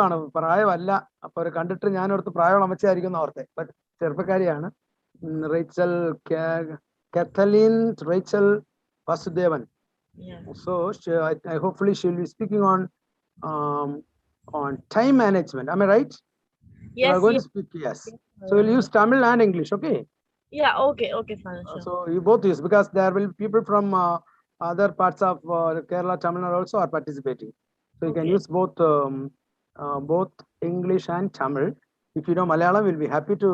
ആണ്, പ്രായമല്ല. അപ്പൊ ഒരു കണ്ടിട്ട് ഞാനോർത്ത് പ്രായമുള്ള അമ്മച്ചായിരിക്കും ഓർത്തെ, ബട്ട് ചെറുപ്പക്കാരിയാണ്. Rachel Kathleen Rachel Vasudevan. Yeah. So hopefully she will be speaking on time management. Am I right? Yes. You are going to speak. Yes. So we'll use Tamil and English. Okay. Yeah. Okay. Okay. Fine. Sure. So you both use, because there will be people from other parts of Kerala, Tamil Nadu also are participating. So you can use both English and Tamil. If you know Malayalam, we'll be happy to.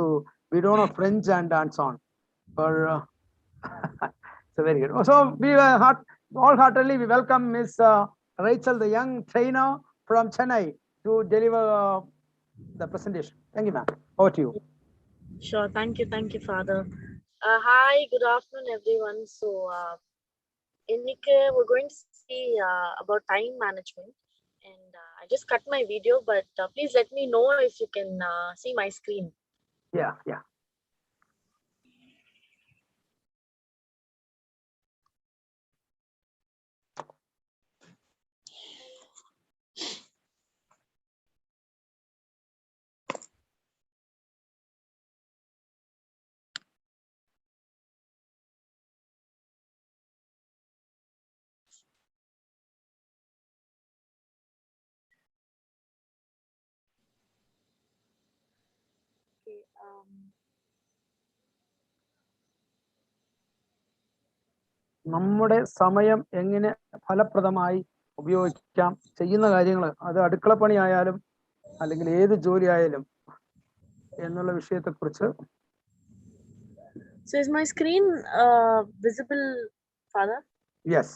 We don't know French and so on. So very good. So we wholeheartedly we welcome Miss Rachel, the young trainer from Chennai, to deliver the presentation. Thank you, ma'am. Over to you. Sure. Thank you, Father. Hi. Good afternoon, everyone. So, we're going to see about time management, and I just cut my video, but please let me know if you can see my screen. Yeah. Okay. നമ്മുടെ സമയം എങ്ങനെ ഫലപ്രദമായി ഉപയോഗിക്കാം, ചെയ്യുന്ന കാര്യങ്ങൾ, അത് അടുക്കളപ്പണി ആയാലും അല്ലെങ്കിൽ ഏത് ജോലി ആയാലും എന്നുള്ള വിഷയത്തെക്കുറിച്ച്. So is my screen visible, Father? Yes.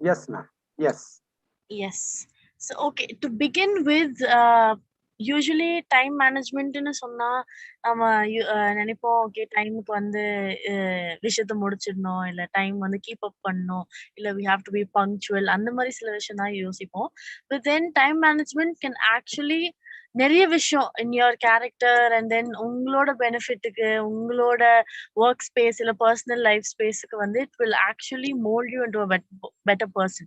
Yes, ma'am. Yes. So okay, to begin with, usually time management னு சொன்னா நம்ம நினைப்போம், ஓகே டைமுக்கு வந்து விஷயத்த முடிச்சிடணும், இல்ல டைம் வந்து கீப் அப் பண்ணணும், இல்ல we have to be punctual, அந்த மாதிரி சில விஷயம் தான் யோசிப்போம். But then time management can actually நிறைய விஷயம் in your character and then உங்களோட பெனிஃபிட்டுக்கு, உங்களோட ஒர்க் ஸ்பேஸ் இல்ல பர்சனல் லைஃப் ஸ்பேஸுக்கு வந்து it will actually mold you into a better person.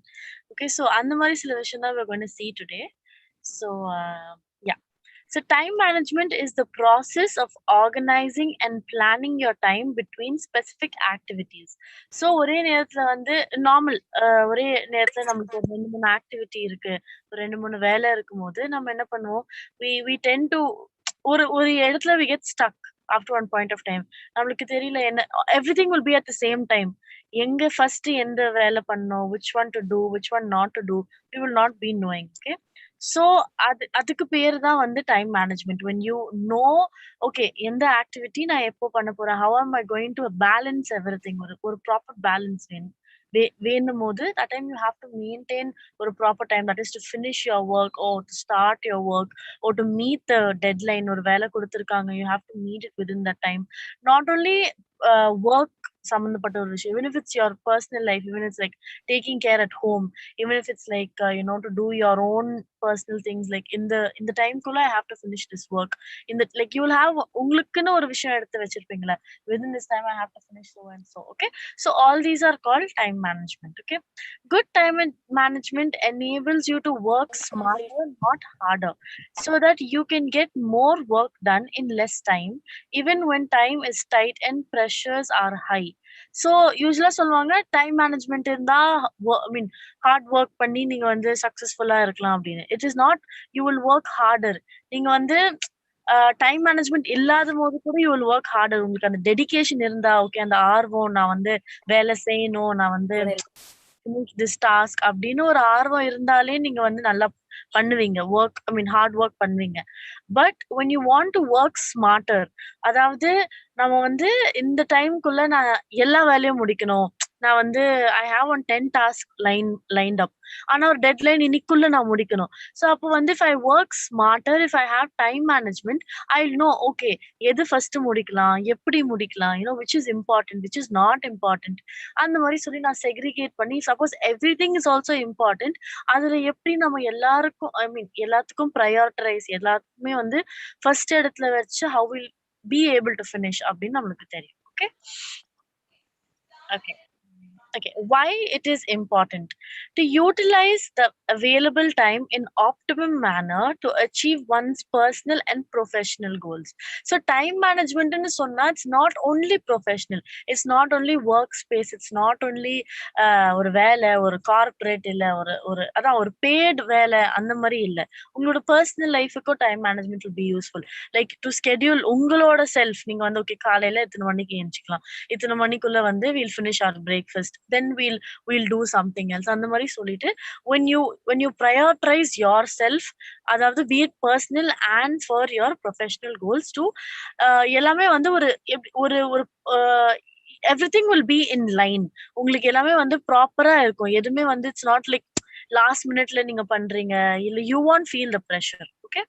Okay, so அந்த மாதிரி சில விஷயம் தான் we're going to see today. So yeah. So time management is the process of organizing and planning your time between specific activities. So ஒரே நேரத்துல வந்து normal ஒரே நேரத்துல நமக்கு ஒரு 2-3 ஆக்டிவிட்டி இருக்கு, ஒரு 2-3 வேலை இருக்கும்போது நம்ம என்ன பண்ணுவோம், we tend to ஒரு இடத்துல we get stuck after one point of time. நம்மளுக்கு தெரியல என்ன, everything will be at the same time. எங்க ஃபர்ஸ்ட் எந்த வேலை பண்ணணும், which one to do, which one not to do, we will not be knowing. Okay, so அதுக்கு பேர் தான் வந்து time management. when you know, okay எந்த ஆக்டிவிட்டி நான் எப்போ பண்ண போறேன், how am I going to balance everything, ஒரு ப்ராப்பர் பேலன்ஸ் வேணும் போது that time you have to maintain ஒரு proper time, that is to finish your work or to start your work or to meet the deadline. ஒரு வேலை கொடுத்திருக்காங்க, you have to meet it within that time. Not only work சம்பந்தப்பட்ட ஒரு விஷயம், even if it's your personal life, even if it's like taking care at home, even if it's like to do your own personal things, like in the time kulla I have to finish this work, in the like you will have ungalukku ஒரு விஷயம் எடுத்து வச்சிருப்பீங்களா, within this time I have to finish so and so. Okay, so all these are called time management. Okay, good time management enables you to work smarter, not harder, so that you can get more work done in less time, even when time is tight and pressures are high. So யூஸ்வலா சொல்லுவாங்க time management இருந்தா hard work பண்ணி நீங்க வந்து சக்சஸ்ஃபுல்லா இருக்கலாம் அப்படின்னு. It is not, you will work harder. நீங்க வந்து டைம் மேனேஜ்மெண்ட் இல்லாத போது கூட யூ வில் ஒர்க் ஹார்டர். உங்களுக்கு அந்த டெடிகேஷன் இருந்தா, ஓகே அந்த ஆர்வம், நான் வந்து வேலை செய்யணும், நான் வந்து finish this task அப்படின்னு ஒரு ஆர்வம் இருந்தாலே நீங்க வந்து நல்லா பண்ணுவீங்க, ஒர்க் ஹார்ட் ஒர்க் பண்ணுவீங்க. But when you want to work smarter, அதாவது நம்ம வந்து இந்த டைம்குள்ள நான் எல்லா வேலையும் முடிக்கணும், நான் வந்து I have on 10 tasks lined up, ஆனா ஒரு டெட்லைன் இன்னைக்குள்ள நான் முடிக்கணும். ஸோ அப்போ வந்து if I work smarter, if I have time management, I'll know, okay எது ஃபர்ஸ்ட் முடிக்கலாம், எப்படி முடிக்கலாம், which is important, which is not important, அந்த மாதிரி சொல்லி நான் செக்ரிகேட் பண்ணி, suppose everything is also important, அதுல எப்படி நம்ம எல்லாருக்கும் எல்லாத்துக்கும் ப்ரையாரிட்டைஸ், எல்லாத்துக்குமே வந்து ஃபர்ஸ்ட் இடத்துல வச்சு how will be able to finish அப்படின்னு நம்மளுக்கு தெரியும். Okay. Okay, why it is important to utilize the available time in optimum manner to achieve one's personal and professional goals. So time management in sonna, it's not only professional, it's not only workspace, it's not only ஒரு வேலை ஒரு corporate இல்ல ஒரு ஒரு அதான் ஒரு bad வேலை அந்த மாதிரி இல்ல. உங்களோட பர்சனல் லைஃபுக்கும் time management will be useful. Like to schedule உங்களோட செல்ஃப். நீங்க வந்து ஓகே காலையில இத்தனை மணிக்கு எழுந்திக்கலாம், இத்தனை மணிக்குள்ள வந்து we'll finish our breakfast, then we'll do something else அந்த மாதிரி சொல்லிட்டு when you prioritize yourself, அதாவது be it personal and for your professional goals to எல்லாமே வந்து ஒரு ஒரு ஒரு everything will be in line. உங்களுக்கு எல்லாமே வந்து ப்ராப்பரா இருக்கும். எதுவுமே வந்து இட்ஸ் நாட் லைக் லாஸ்ட் மினிட்ல நீங்க பண்றீங்க இல்ல you won't feel the pressure. Okay.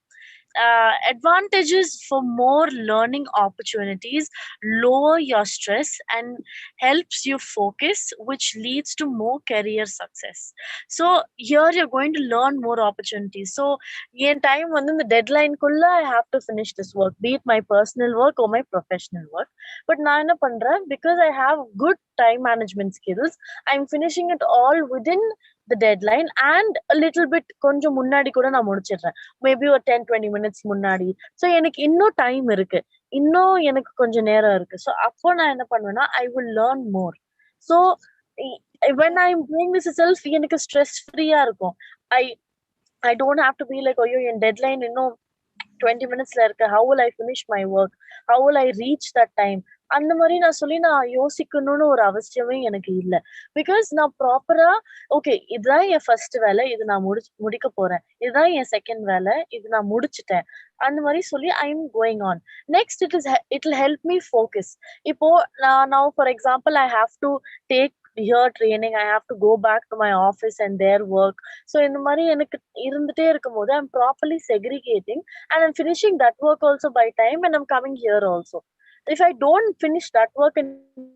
Advantages for more learning opportunities, lower your stress and helps you focus, which leads to more career success. So here you're going to learn more opportunities. So in time when the deadline kulla I have to finish this work, be it my personal work or my professional work. But na enna pandra, because I have good time management skills, I'm finishing it all within the deadline and a little bit கொஞ்சம் முன்னாடி கூட நான் முடிச்சிடுறேன். Maybe ஒரு 10-20 minutes முன்னாடி. So எனக்கு இன்னும் time இருக்கு, இன்னும் எனக்கு கொஞ்சம் நேரம் இருக்கு. ஸோ அப்போ நான் என்ன பண்ணுவேன்னா I will learn more. So when I'm doing this itself எனக்கு ஸ்ட்ரெஸ் ஃப்ரீயா இருக்கும். I don't have to be like ஐயோ என் டெட்லைன் இன்னும் 20 minutesல இருக்கு, how will I finish my work, how will I reach that time, அந்த மாதிரி நான் சொல்லி நான் யோசிக்கணும்னு ஒரு அவசியமே எனக்கு இல்லை. பிகாஸ் நான் ப்ராப்பரா ஓகே இதுதான் என் ஃபர்ஸ்ட் வேலை, இது நான் முடிக்க போறேன், இதுதான் என் செகண்ட் வேலை, இது நான் முடிச்சிட்டேன், அந்த மாதிரி சொல்லி ஐ am going on. Next it will help me focus. இப்போ நான் for example I have to take here training, I have to go back to my office and their work. So இந்த மாதிரி எனக்கு இருந்துட்டே இருக்கும்போது I'm properly segregating and I'm finishing that work also by time and I'm coming here also. If I don't finish that work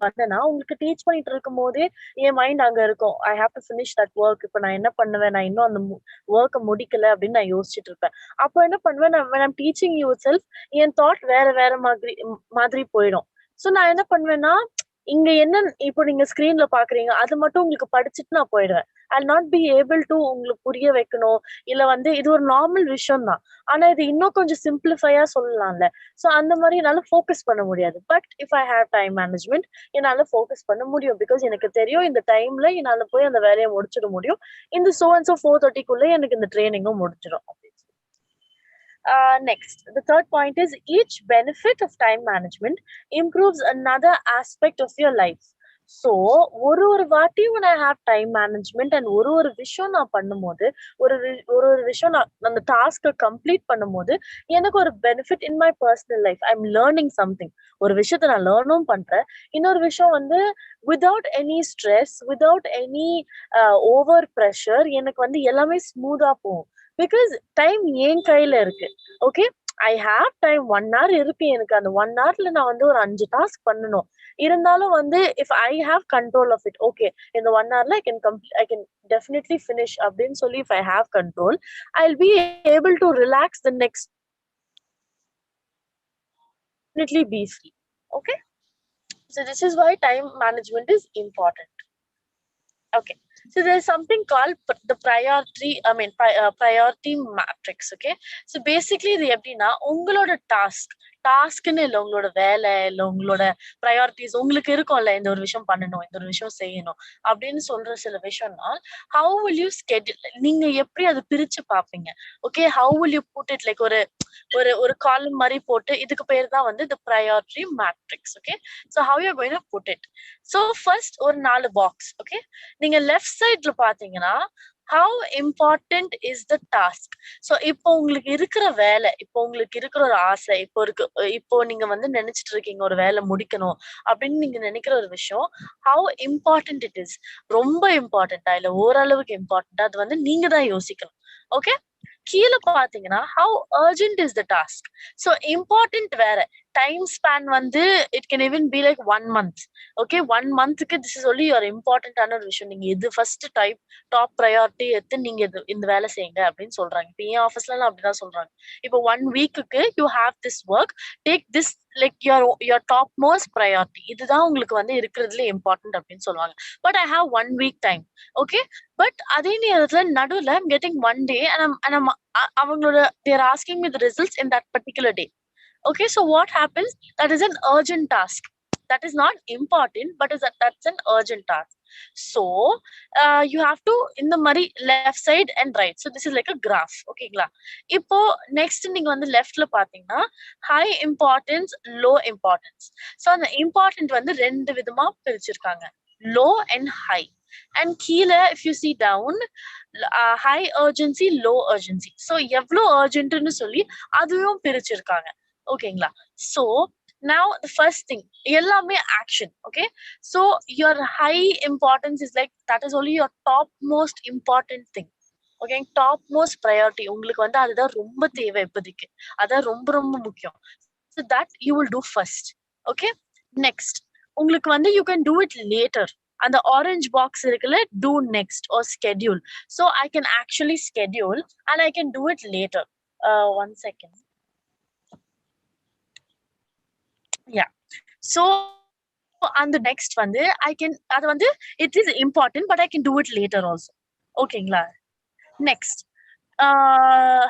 பண்ணனா உங்களுக்கு teach பண்ணிட்டு இருக்கும் போதே என் மைண்ட் அங்க இருக்கும், I have to finish that work. இப்போ நான் என்ன பண்ணுவேன், நான் இன்னும் அந்த ஒர்க்கை முடிக்கல அப்படின்னு நான் யோசிச்சுட்டு இருப்பேன். அப்போ என்ன பண்ணுவேன், when I'm teaching you itself N thought வேற வேற மாதிரி போயிடும். ஸோ நான் என்ன பண்ணுவேன்னா இங்க என்ன இப்போ நீங்க ஸ்கிரீன்ல பாக்குறீங்க அது மட்டும் உங்களுக்கு படிச்சுட்டு நான் போயிடுவேன். I'll not be able to உங்களுக்கு புரிய வைக்கணும், இல்ல வந்து இது ஒரு நார்மல் விஷயம் தான், ஆனா இது இன்னும் கொஞ்சம் சிம்பிளிஃபையா சொல்லலாம்ல. சோ அந்த மாதிரி என்னால ஃபோக்கஸ் பண்ண முடியாது. But if I have time management என்னால ஃபோக்கஸ் பண்ண முடியும். பிகாஸ் எனக்கு தெரியும் இந்த டைம்ல என்னால போய் அந்த வேலையை முடிச்சிட முடியும். இந்த 4:30 எனக்கு இந்த ட்ரைனிங்கும் முடிச்சிடும். Next, the third point is each benefit of time management improves another aspect of your life. So ஒரு வாட்டி when I have time management and ஒரு விஷயம் நான் பண்ணும்போது ஒரு விஷயம் நான் அந்த டாஸ்கை கம்ப்ளீட் பண்ணும்போது எனக்கு ஒரு benefit in my personal life. I am learning something. ஒரு விஷயத்த நான் லேர்னும் பண்றேன். இன்னொரு விஷயம் வந்து without any stress, without any over pressure எனக்கு வந்து எல்லாமே ஸ்மூதா போகும். பிகாஸ் டைம் என் கையில இருக்கு. Okay, I have time 1 hour இருக்கு எனக்கு. அந்த 1 hourல நான் வந்து ஒரு 5 டாஸ்க் பண்ணணும். இருந்தாலும் வந்து if I have control of it, okay இந்த 1 hourல ஐ கேன் டெஃபினெட்லி ஃபினிஷ் அப்படின்னு சொல்லி if I have control, I will be able to relax the next, definitely be free. Okay, so this is why time management is important. Okay, so there's something called the priority matrix. Okay, so basically இது எப்படின்னா உங்களோட டாஸ்க்னு இல்லை, உங்களோட வேலை இல்லை, உங்களோட priorities உங்களுக்கு இருக்கும்ல, இந்த ஒரு விஷயம் பண்ணணும், இந்த ஒரு விஷயம் செய்யணும் அப்படின்னு சொல்ற சில விஷயம்னா how will you schedule, நீங்க எப்படி அதை பிரிச்சு பார்ப்பீங்க. Okay, how will you put it, like ஒரு காலம் மாதிரி போட்டு இதுக்கு பேர் தான் வந்து the priority matrix. Okay, so how you're going to put it. So first ஒரு 4 பாக்ஸ். ஓகே, நீங்க லெஃப்ட் சைட்ல பாத்தீங்கன்னா how important is the task. So இப்போ உங்களுக்கு இருக்கிற வேலை, இப்போ உங்களுக்கு இருக்கிற ஒரு ஆசை, இப்போ நீங்க வந்து நினைச்சிட்டு இருக்கீங்க ஒரு வேலை முடிக்கணும் அப்படின்னு நீங்க நினைக்கிற ஒரு விஷயம் how important it is. ரொம்ப இம்பார்ட்டன்டா இல்ல ஓரளவுக்கு இம்பார்ட்டன்டா, அது வந்து நீங்க தான் யோசிக்கணும். ஓகே, கீழே பாத்தீங்கன்னா how urgent is the task. So important வேற, time span வந்து it can even be like 1 month. Okay, 1 monthக்கு this is only your important ஆன ஒரு விஷயம். நீங்க எது ஃபர்ஸ்ட் டாப் ப்ரையாரிட்டி எடுத்து நீங்க இந்த வேலை செய்யுங்க அப்படின்னு சொல்றாங்க. இப்போ என் ஆஃபீஸ்ல எல்லாம் அப்படிதான் சொல்றாங்க. இப்போ 1 weekக்கு you have this work, take this like your top most priority. இதுதான் உங்களுக்கு வந்து இருக்கிறதுல இம்பார்ட்டன்ட் அப்படின்னு சொல்லுவாங்க. But I have 1 week time. Okay, but அதே நேரத்துல நடுவுல I'm getting 1 day and I'm அவங்களோட they're asking me the results in that particular day. Okay, so what happens? That is an urgent task. That is not important, but that's an urgent task. So you have to in the mari left side and right. So this is like a graph. Okay, இப்போ next நீங்க வந்து leftல பாத்தீங்கன்னா high importance, low importance. So அந்த important வந்து ரெண்டு விதமா பிரிச்சிருக்காங்க, low and high. And கீழே if you see down, high urgency, low urgency. So எவ்வளவு urgentன்னு சொல்லி அதுவும் பிரிச்சிருக்காங்க. ஓகேங்களா? So now the first thing, எல்லாமே action. Okay, so your high importance is like that is only your top most important thing. Okay, top most priority உங்களுக்கு வந்து அதுதான் ரொம்ப தேவை இப்போதைக்கு, அதான் ரொம்ப ரொம்ப முக்கியம். So that you will do first. Okay, next உங்களுக்கு வந்து you can do it later. அந்த orange box இருக்குல்ல, do next or schedule. So I can actually schedule and I can do it later. One second. Yeah, so on the next வந்து I can அது வந்து it is important but I can do it later also. ஓகேங்களா? next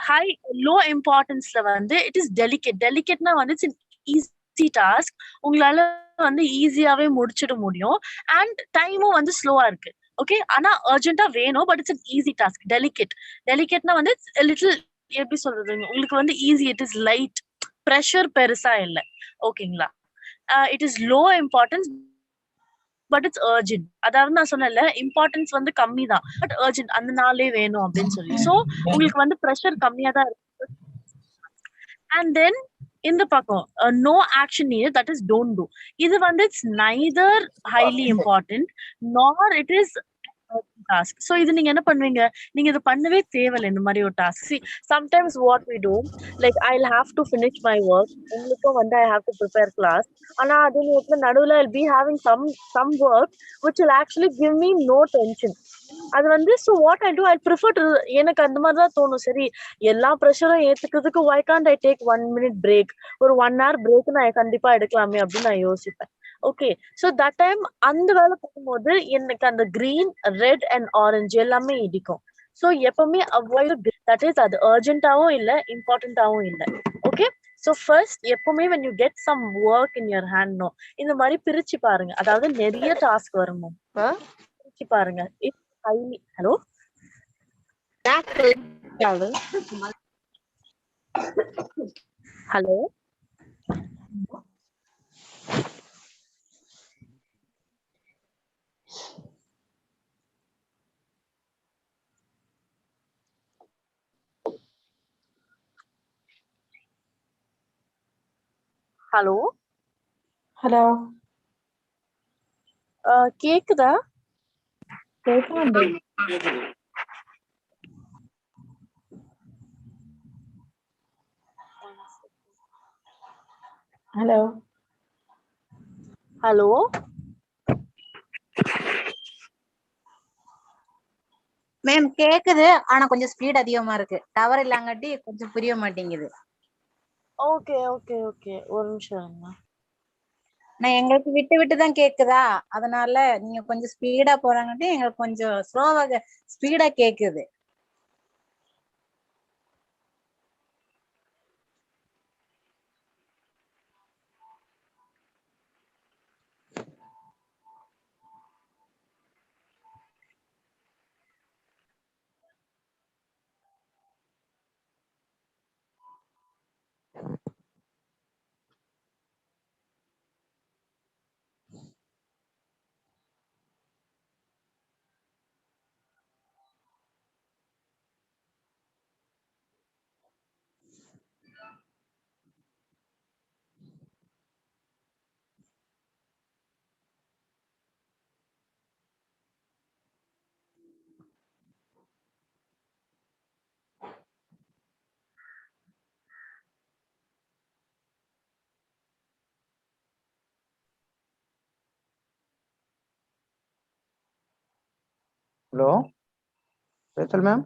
high low importanceல வந்து it is delicate. Delicateனா வந்து it's an easy task, உங்களால வந்து ஈஸியாவே முடிச்சிட முடியும் and டைமும் வந்து ஸ்லோவா இருக்கு. ஓகே, ஆனா அர்ஜென்ட்டா வேணும் but it's an easy task. Delicateனா வந்து it's a little எப்படி சொல்றது, உங்களுக்கு வந்து easy, it is light, pressure பெருசா இல்ல. ஓகேங்களா? It is low importance but it's urgent. அதாவது நான் சொன்னேன்ல இம்பார்ட்டன்ஸ் வந்து கம்மி தான் பட் அர்ஜென்ட், அந்த நாளே வேணும் அப்படின்னு சொல்லி. ஸோ உங்களுக்கு வந்து ப்ரெஷர் கம்மியா தான் இருக்கு. அண்ட் தென் இந்த பக்கம் no action needed, that is don't do. இது வந்து it's neither highly important nor it is task. So இது நீங்க என்ன பண்ணுவீங்க, நீங்க இது பண்ணவே தேவையில்லை இந்த மாதிரி ஒரு task. See sometimes what we do, like I have to finish my work, உங்களுக்கும் வந்து I have to prepare class. ஆனா அதே நேரத்துல நடுவில் I'll be having some work which will actually give me no tension. அது வந்து so what I do, I prefer to, எனக்கு அந்த மாதிரி தான் தோணும். சரி எல்லா ப்ரெஷரும் ஏத்துக்கிறதுக்கு why can't I take 1 minute break, ஒரு 1 hour break நான் கண்டிப்பா எடுக்கலாமே அப்படின்னு நான் யோசிப்பேன். ஓகே, ஸோ தட் டைம் அந்த வேலை பண்ணும்போது எனக்கு அந்த கிரீன், ரெட் அண்ட் ஆரஞ்சு எல்லாமே இடிக்கும். ஸோ எப்பவுமே அவாய்ட், தட் இஸ் அது அர்ஜென்ட்டாவும் இல்லை இம்பார்ட்டன்டாவும் இல்லை. ஓகே, ஸோ ஃபர்ஸ்ட் எப்பவுமே when you get some work in your hand, no, இந்த மாதிரி பிரிச்சு பாருங்க. அதாவது நிறைய டாஸ்க் வருமோ பிரிச்சு பாருங்க. ஹலோ ஹலோ ஹலோ ஹலோ கேக்குதா? கேக்குது. ஹலோ ஹலோ மேம் கேக்குது, ஆனா கொஞ்சம் ஸ்பீட் அதிகமா இருக்கு. டவர் இல்லாங்காட்டி கொஞ்சம் புரிய மாட்டேங்குது. ஓகே ஓகே ஓகே, ஒரு நிமிஷம் இருங்க. நான் எங்களுக்கு விட்டு விட்டு தான் கேக்குதா, அதனால நீங்க கொஞ்சம் ஸ்பீடா போறாங்காட்டி எங்களுக்கு கொஞ்சம் ஸ்லோவா ஸ்பீடா கேக்குது. Hello, Rachel ma'am.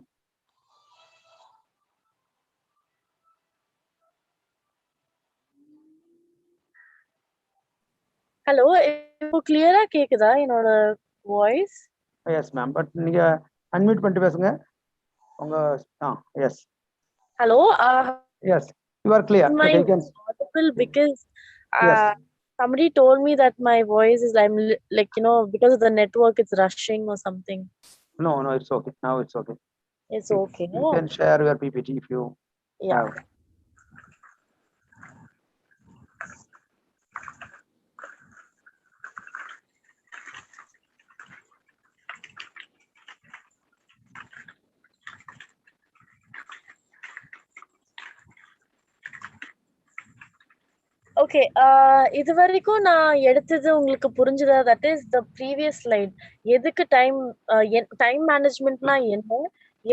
ஹலோ, இப்போ கிளியரா கேக்குதா என்னோட வாய்ஸ்? Yes ma'am, but நீங்க unmute பண்ணிட்டு பேசுங்க. உங்க yes. Hello, Yes, you are clear. my Okay, you can. audible because Yes. somebody told me that my voice is like because of the network it's rushing or something. No, it's okay. Now it's okay. It's okay. You can share your PPT if you have. Okay, இது வரைக்கும் நான் எடுத்தது உங்களுக்கு புரிஞ்சுதா? That is the previous slide. எதுக்கு time மேனேஜ்மெண்ட்னா என்ன,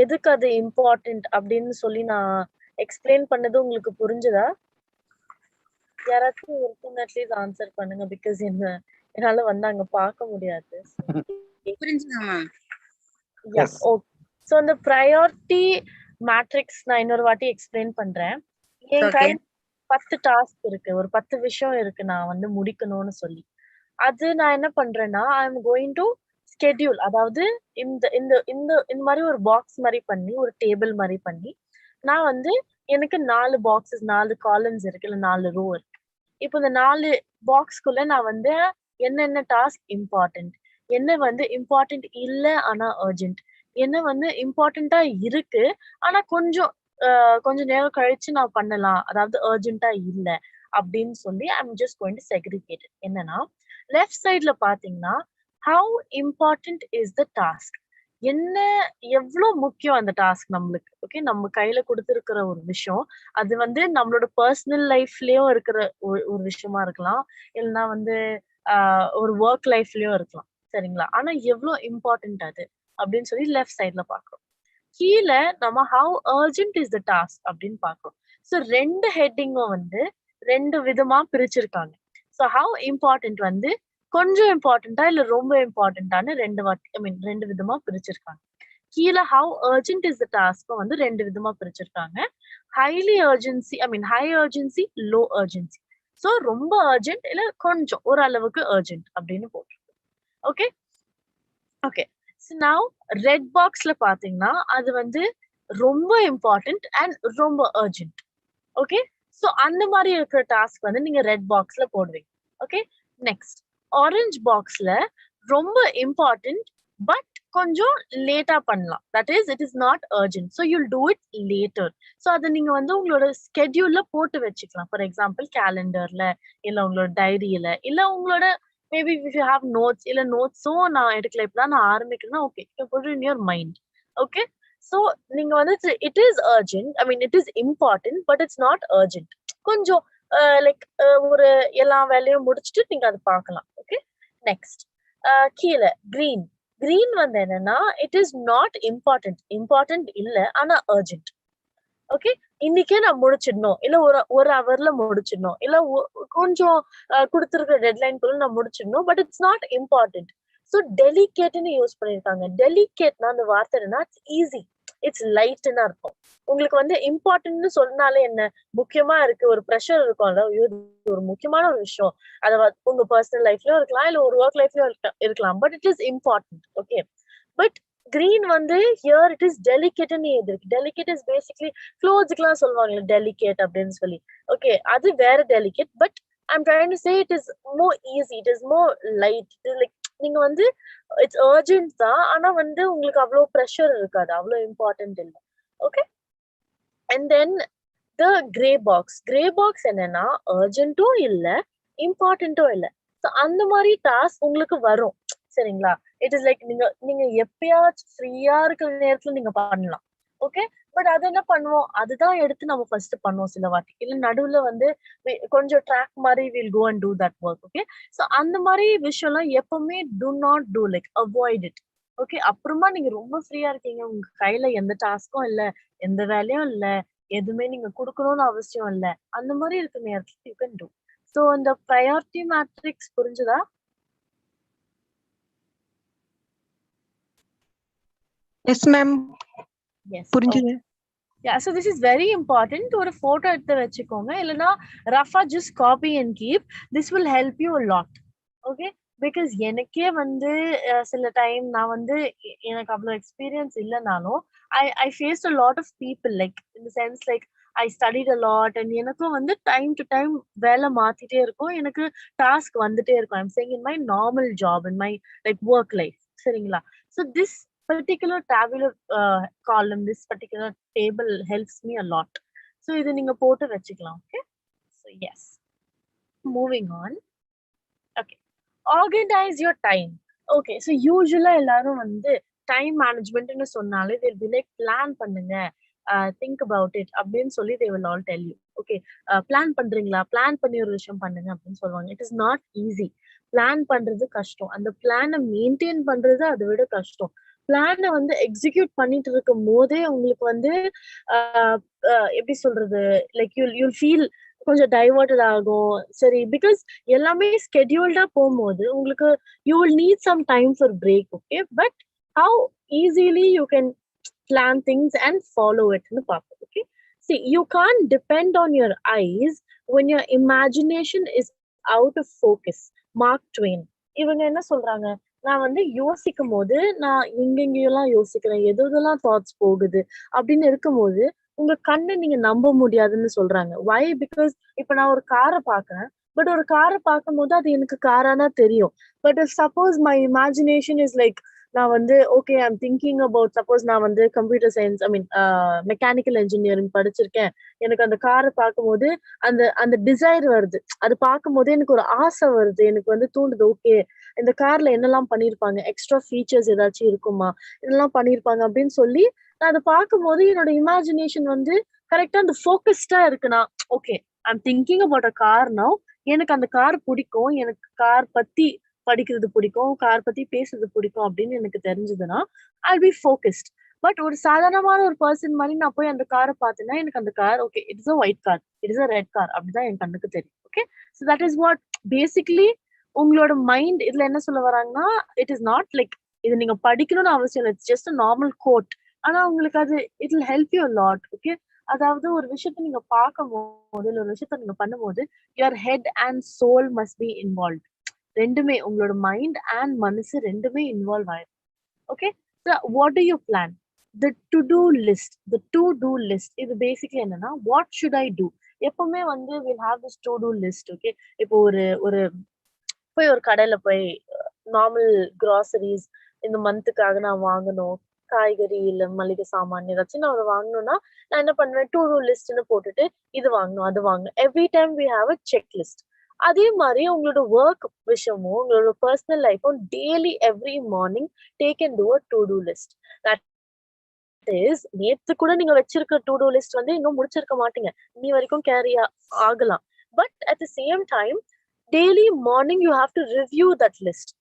எதுக்கு அது இம்பார்ட்டன்ட் அப்படின்னு சொல்லி நான் எக்ஸ்பிளைன் பண்ணது உங்களுக்கு புரிஞ்சுதா? யாராச்சும் ஒருத்தங்க அட்லீஸ்ட் ஆன்சர் பண்ணுங்க, பிகாஸ் என்னால வந்து அங்க பார்க்க முடியாது. புரிஞ்சுதாமா? Yes. ஓகே. ஸோ அந்த ப்ரையாரிட்டி மேட்ரிக்ஸ் நான் இன்னொரு வாட்டி எக்ஸ்பிளைன் பண்றேன். என் கையில 10 டாஸ்க் இருக்கு, ஒரு 10 விஷயம் இருக்கு நான் வந்து முடிக்கணும்னு சொல்லி. அது நான் என்ன பண்றேன்னா, ஐ எம் கோயிங் டு ஸ்கெட்யூல். அதாவது இந்த இந்த இந்த இந்த மாதிரி ஒரு பாக்ஸ் மாதிரி பண்ணி, ஒரு டேபிள் மாதிரி பண்ணி, நான் வந்து எனக்கு 4 பாக்ஸஸ், 4 காலம்ஸ் இருக்கு, இல்ல 4 ரோ இருக்கு. இப்போ இந்த 4 பாக்ஸ்க்குள்ள நான் வந்து என்னென்ன டாஸ்க் இம்பார்ட்டன்ட், என்ன வந்து இம்பார்ட்டன்ட் இல்ல ஆனா அர்ஜென்ட், என்ன வந்து இம்பார்ட்டன்டா இருக்கு ஆனா கொஞ்ச நேரம் கழிச்சு நான் பண்ணலாம், அதாவது அர்ஜென்ட்டா இல்ல அப்படின்னு சொல்லி I am just going to segregate. என்னன்னா, லெஃப்ட் சைட்ல பாத்தீங்கன்னா how important is the task, என்ன எவ்வளவு முக்கியம் அந்த டாஸ்க் நம்மளுக்கு. ஓகே, நம்ம கையில கொடுத்திருக்கிற ஒரு விஷயம், அது வந்து நம்மளோட பர்சனல் லைஃப்லயும் இருக்கிற ஒரு விஷயமா இருக்கலாம், இல்லைன்னா வந்து ஒரு ஒர்க் லைஃப்லயும் இருக்கலாம். சரிங்களா? ஆனா எவ்வளவு இம்பார்ட்டன்ட் அது அப்படின்னு சொல்லி லெஃப்ட் சைட்ல பாக்குறோம். கீழே நம்ம how urgent is the task அப்படின்னு பாக்குறோம். ஸோ 2 ஹெட்டிங்கும் வந்து 2 விதமா பிரிச்சிருக்காங்க. ஸோ ஹவு இம்பார்ட்டன்ட் வந்து கொஞ்சம் இம்பார்ட்டன்டா இல்ல ரொம்ப இம்பார்ட்டன்டான 2 விதமா பிரிச்சிருக்காங்க. கீழே ஹவு அர்ஜென்ட் இஸ் த டாஸ்க்கும் வந்து 2 விதமா பிரிச்சிருக்காங்க. Highly urgency, high urgency, low urgency. So ரொம்ப அர்ஜென்ட் இல்ல கொஞ்சம் ஓரளவுக்கு அர்ஜென்ட் அப்படின்னு போட்டிருக்கு. Okay okay. So now red பாக்ஸ்ல பாத்தீங்கன்னா அது வந்து ரொம்ப இம்பார்ட்டன்ட் அண்ட் ரொம்ப அர்ஜென்ட். ஓகே, ஸோ அந்த மாதிரி இருக்கிற டாஸ்க் வந்து நீங்க ரெட் பாக்ஸ்ல போடுவீங்க. ஓகே, நெக்ஸ்ட் ஆரஞ்சு பாக்ஸ்ல ரொம்ப இம்பார்ட்டன்ட் பட் கொஞ்சம் லேட்டா பண்ணலாம், that is it is not urgent, so you'll do it later. So அதை நீங்க வந்து உங்களோட ஸ்கெட்யூல்ல போட்டு வச்சுக்கலாம். ஃபார் எக்ஸாம்பிள் கேலண்டர்ல, இல்ல உங்களோட டைரியில, இல்ல உங்களோட maybe if you have notes, இல்ல நோட்ஸும் நான் எடுக்கல, இப்பதான் நான் ஆரம்பிக்கிறேன்னா okay, you put in your mind. Okay, so நீங்க வந்து it is urgent, it is important but it's not urgent. கொஞ்சம் லைக் ஒரு எல்லா வேலையும் முடிச்சுட்டு நீங்க அதை பார்க்கலாம். ஓகே, நெக்ஸ்ட் கீழே கிரீன் வந்து என்னன்னா இட் இஸ் நாட் இம்பார்ட்டன்ட் இல்ல ஆனா அர்ஜென்ட். ஓகே, இன்னைக்கே நான் முடிச்சிடணும், இல்ல ஒரு ஹவர்ல முடிச்சிடணும், இல்ல கொஞ்சம் கொடுத்துருக்கிற டெட்லைன்குள்ள நான் முடிச்சிடணும், but it's not important. So டெலிகேட்னு யூஸ் பண்ணிருக்காங்க. டெலிகேட்னா அந்த வார்த்தை என்னன்னா இட்ஸ் ஈஸி, இட்ஸ் லைட்னு அர்த்தம். உங்களுக்கு வந்து இம்பார்ட்டன்ட்னு சொன்னாலே என்ன, முக்கியமா இருக்கு, ஒரு ப்ரெஷர் இருக்கும்ல, ஒரு முக்கியமான ஒரு விஷயம், அதை உங்க பர்சனல் லைஃப்லயும் இருக்கலாம், இல்ல ஒரு ஒர்க் லைஃப்லயும் இருக்கலாம், but it is important. Okay, but green வந்து ஹியர் இட் இஸ் டெலிகேட்னு இருக்கு. டெலிகேட் இஸ் பேசிக்லி க்ளோத்ஸ்க்குலாம் சொல்லுவாங்க டெலிகேட் அப்படின்னு சொல்லி. ஓகே, அது வேற delicate, but I'm trying to say it is more easy, it is more light. Like நீங்க வந்து இட்ஸ் அர்ஜென்ட் தான், ஆனா வந்து உங்களுக்கு அவ்வளவு ப்ரெஷர் இருக்காது, அவ்வளவு இம்பார்ட்டன்ட் இல்லை. Okay, and then the grey box என்னன்னா அர்ஜென்ட்டும் இல்ல இம்பார்ட்டன்ட்டும் இல்ல. ஸோ அந்த மாதிரி டாஸ்க் உங்களுக்கு வரும். சரிங்களா? இட் இஸ் லைக் நீங்க எப்பயாச்சும் ஃப்ரீயா இருக்கிற நேரத்துல நீங்க பண்ணலாம். ஓகே, பட் அது என்ன பண்ணுவோம், அதுதான் எடுத்து நம்ம ஃபர்ஸ்ட் பண்ணுவோம் சில வாட்டி, இல்ல நடுவுல வந்து கொஞ்சம் ட்ராக் மாதிரி will go and do that work. Okay, so அந்த மாதிரி விஷயம்லாம் எப்பவுமே do not do, like avoid it. Okay, அப்புறமா நீங்க ரொம்ப ஃப்ரீயா இருக்கீங்க, உங்க கையில எந்த டாஸ்க்கும் இல்ல, எந்த வேலையும் இல்ல, எதுவுமே நீங்க கொடுக்கணும்னு அவசியம் இல்ல, அந்த மாதிரி இருக்க நேரத்துல யூ கேன் டூ. ஸோ இந்த ப்ரையாரிட்டி மேட்ரிக்ஸ் புரிஞ்சுதா? Yes ma'am, Yes. புரிஞ்சுது. Yeah, so this is very important. ஒரு photo எடுத்து வச்சுக்கோங்க, இல்லைன்னா Rafah just copy and keep. This will help you a lot. Okay, because எனக்கே வந்து சில டைம் நான் வந்து எனக்கு அவ்வளோ எக்ஸ்பீரியன்ஸ் இல்லைனாலும் I faced a lot of people, like in the sense like I studied a lot, and எனக்கும் வந்து டைம் டு டைம் வேலை மாத்திட்டே இருக்கும், எனக்கு டாஸ்க் வந்துட்டே இருக்கும். I'm saying in my normal job, in my like work life. சரிங்களா? So this particular tabular column, this particular table helps me a lot. So இது நீங்க போட்டு வச்சுக்கலாம். Okay, so yes, moving on. Okay, organize your time. Okay, so usually எல்லாரும் வந்து time மேனேஜ்மெண்ட்னு சொன்னாலே they'll be like plan பண்ணுங்க, think about it அப்படின்னு சொல்லி they will all tell you. Okay, plan பண்றீங்களா, பிளான் பண்ணி ஒரு விஷயம் பண்ணுங்க அப்படின்னு சொல்லுவாங்க. It is not easy. Plan பண்றது கஷ்டம், அந்த பிளானை மெயின்டைன் பண்றது அதை விட கஷ்டம். பிளானை வந்து எக்ஸிக்யூட் பண்ணிட்டு இருக்கும் போதே உங்களுக்கு வந்து எப்படி சொல்றது, லைக் யூல் ஃபீல் கொஞ்சம் டைவர்டட் ஆகும். சரி, பிகாஸ் எல்லாமே ஸ்கெடியூல்டா போகும்போது உங்களுக்கு you will need some time for break. Okay, but how easily you can plan things and follow it னு பார்ப்போம். Okay, see, you can't depend on your eyes when your imagination is out of focus. Mark Twain. இவங்க என்ன சொல்றாங்க, நான் வந்து யோசிக்கும் போது நான் எங்கெங்கெல்லாம் யோசிக்கிறேன், எதெல்லாம் தாட்ஸ் போகுது அப்படின்னு இருக்கும்போது உங்க கண்ணை நீங்க நம்ப முடியாதுன்னு சொல்றாங்க. Why? Because இப்ப நான் ஒரு காரை பாக்குறேன், பட் ஒரு காரை பார்க்கும் போது அது எனக்கு காரானா தெரியும். But suppose my imagination is like, நான் வந்து okay I'm thinking about, suppose நான் வந்து கம்ப்யூட்டர் சயின்ஸ், ஐ மீன் மெக்கானிக்கல் இன்ஜினியரிங் படிச்சிருக்கேன், எனக்கு அந்த காரை பார்க்கும்போது அந்த அந்த டிசைர் வருது, அது பார்க்கும் போது எனக்கு ஒரு ஆசை வருது, எனக்கு வந்து தூண்டுது, ஓகே இந்த கார்ல என்னெல்லாம் பண்ணிருப்பாங்க, எக்ஸ்ட்ரா ஃபீச்சர்ஸ் ஏதாச்சும் இருக்குமா, இதெல்லாம் பண்ணிருப்பாங்க அப்படின்னு சொல்லி நான் அதை பார்க்கும் போது என்னோட இமேஜினேஷன் வந்து கரெக்டா அந்த ஃபோக்கஸ்டா இருக்குன்னா, okay I'm thinking about a car now, எனக்கு அந்த கார் பிடிக்கும், எனக்கு கார் பத்தி படிக்கிறது பிடிக்கும், கார் பத்தி பேசுறது பிடிக்கும் அப்படின்னு எனக்கு தெரிஞ்சதுன்னா I'll be focused. பட் ஒரு சாதாரணமான ஒரு பர்சன் மாதிரி நான் போய் அந்த காரை பார்த்தேன்னா எனக்கு அந்த car okay it is a white car, it is a red car அப்படிதான் என் கண்ணுக்கு தெரியும். Okay, so that is what basically உங்களோட மைண்ட் இதுல என்ன சொல்ல வராங்கன்னா, இட் இஸ் நாட் லைக் இது நீங்க படிக்கணும்னு அவசியம் இல்லை, it's just a normal quote. ஆனா உங்களுக்கு அது it will help you lot. Okay, அதாவது ஒரு விஷயத்த நீங்க பார்க்கும் போது, ஒரு விஷயத்த நீங்க பண்ணும்போது your head and soul must be involve. ரெண்டுமே, உங்களோட மைண்ட் அண்ட் மனசு ரெண்டுமே இன்வால்வ் ஆயிடும். Okay, what do you plan? The to do list, the to do list இது பேசிக்லி என்னன்னா, வாட் ஷுட் ஐ டூ. எப்பவுமே வந்து will have this to do list. Okay, இப்போ ஒரு போய் ஒரு கடையில போய் நார்மல் கிராசரிஸ் இந்த மந்த்துக்காக நான் வாங்கணும், காய்கறி இல்ல மளிகை சாமான் ஏதாச்சும் நான் அதை வாங்கணும்னா நான் என்ன பண்ணுவேன், டு டூ லிஸ்ட்னு போட்டுட்டு இது வாங்கணும் அது வாங்கணும், every time we have a check list. அதே மாதிரி உங்களோட ஒர்க் விஷயமும் உங்களோட பர்சனல் லைஃபும் daily every morning take and do a to do list. நேத்து கூட நீங்க வச்சிருக்க டு டூ லிஸ்ட் வந்து இன்னும் முடிச்சிருக்க மாட்டீங்க, இனி வரைக்கும் கேரி ஆகலாம். But at the same time daily morning you have to review that list.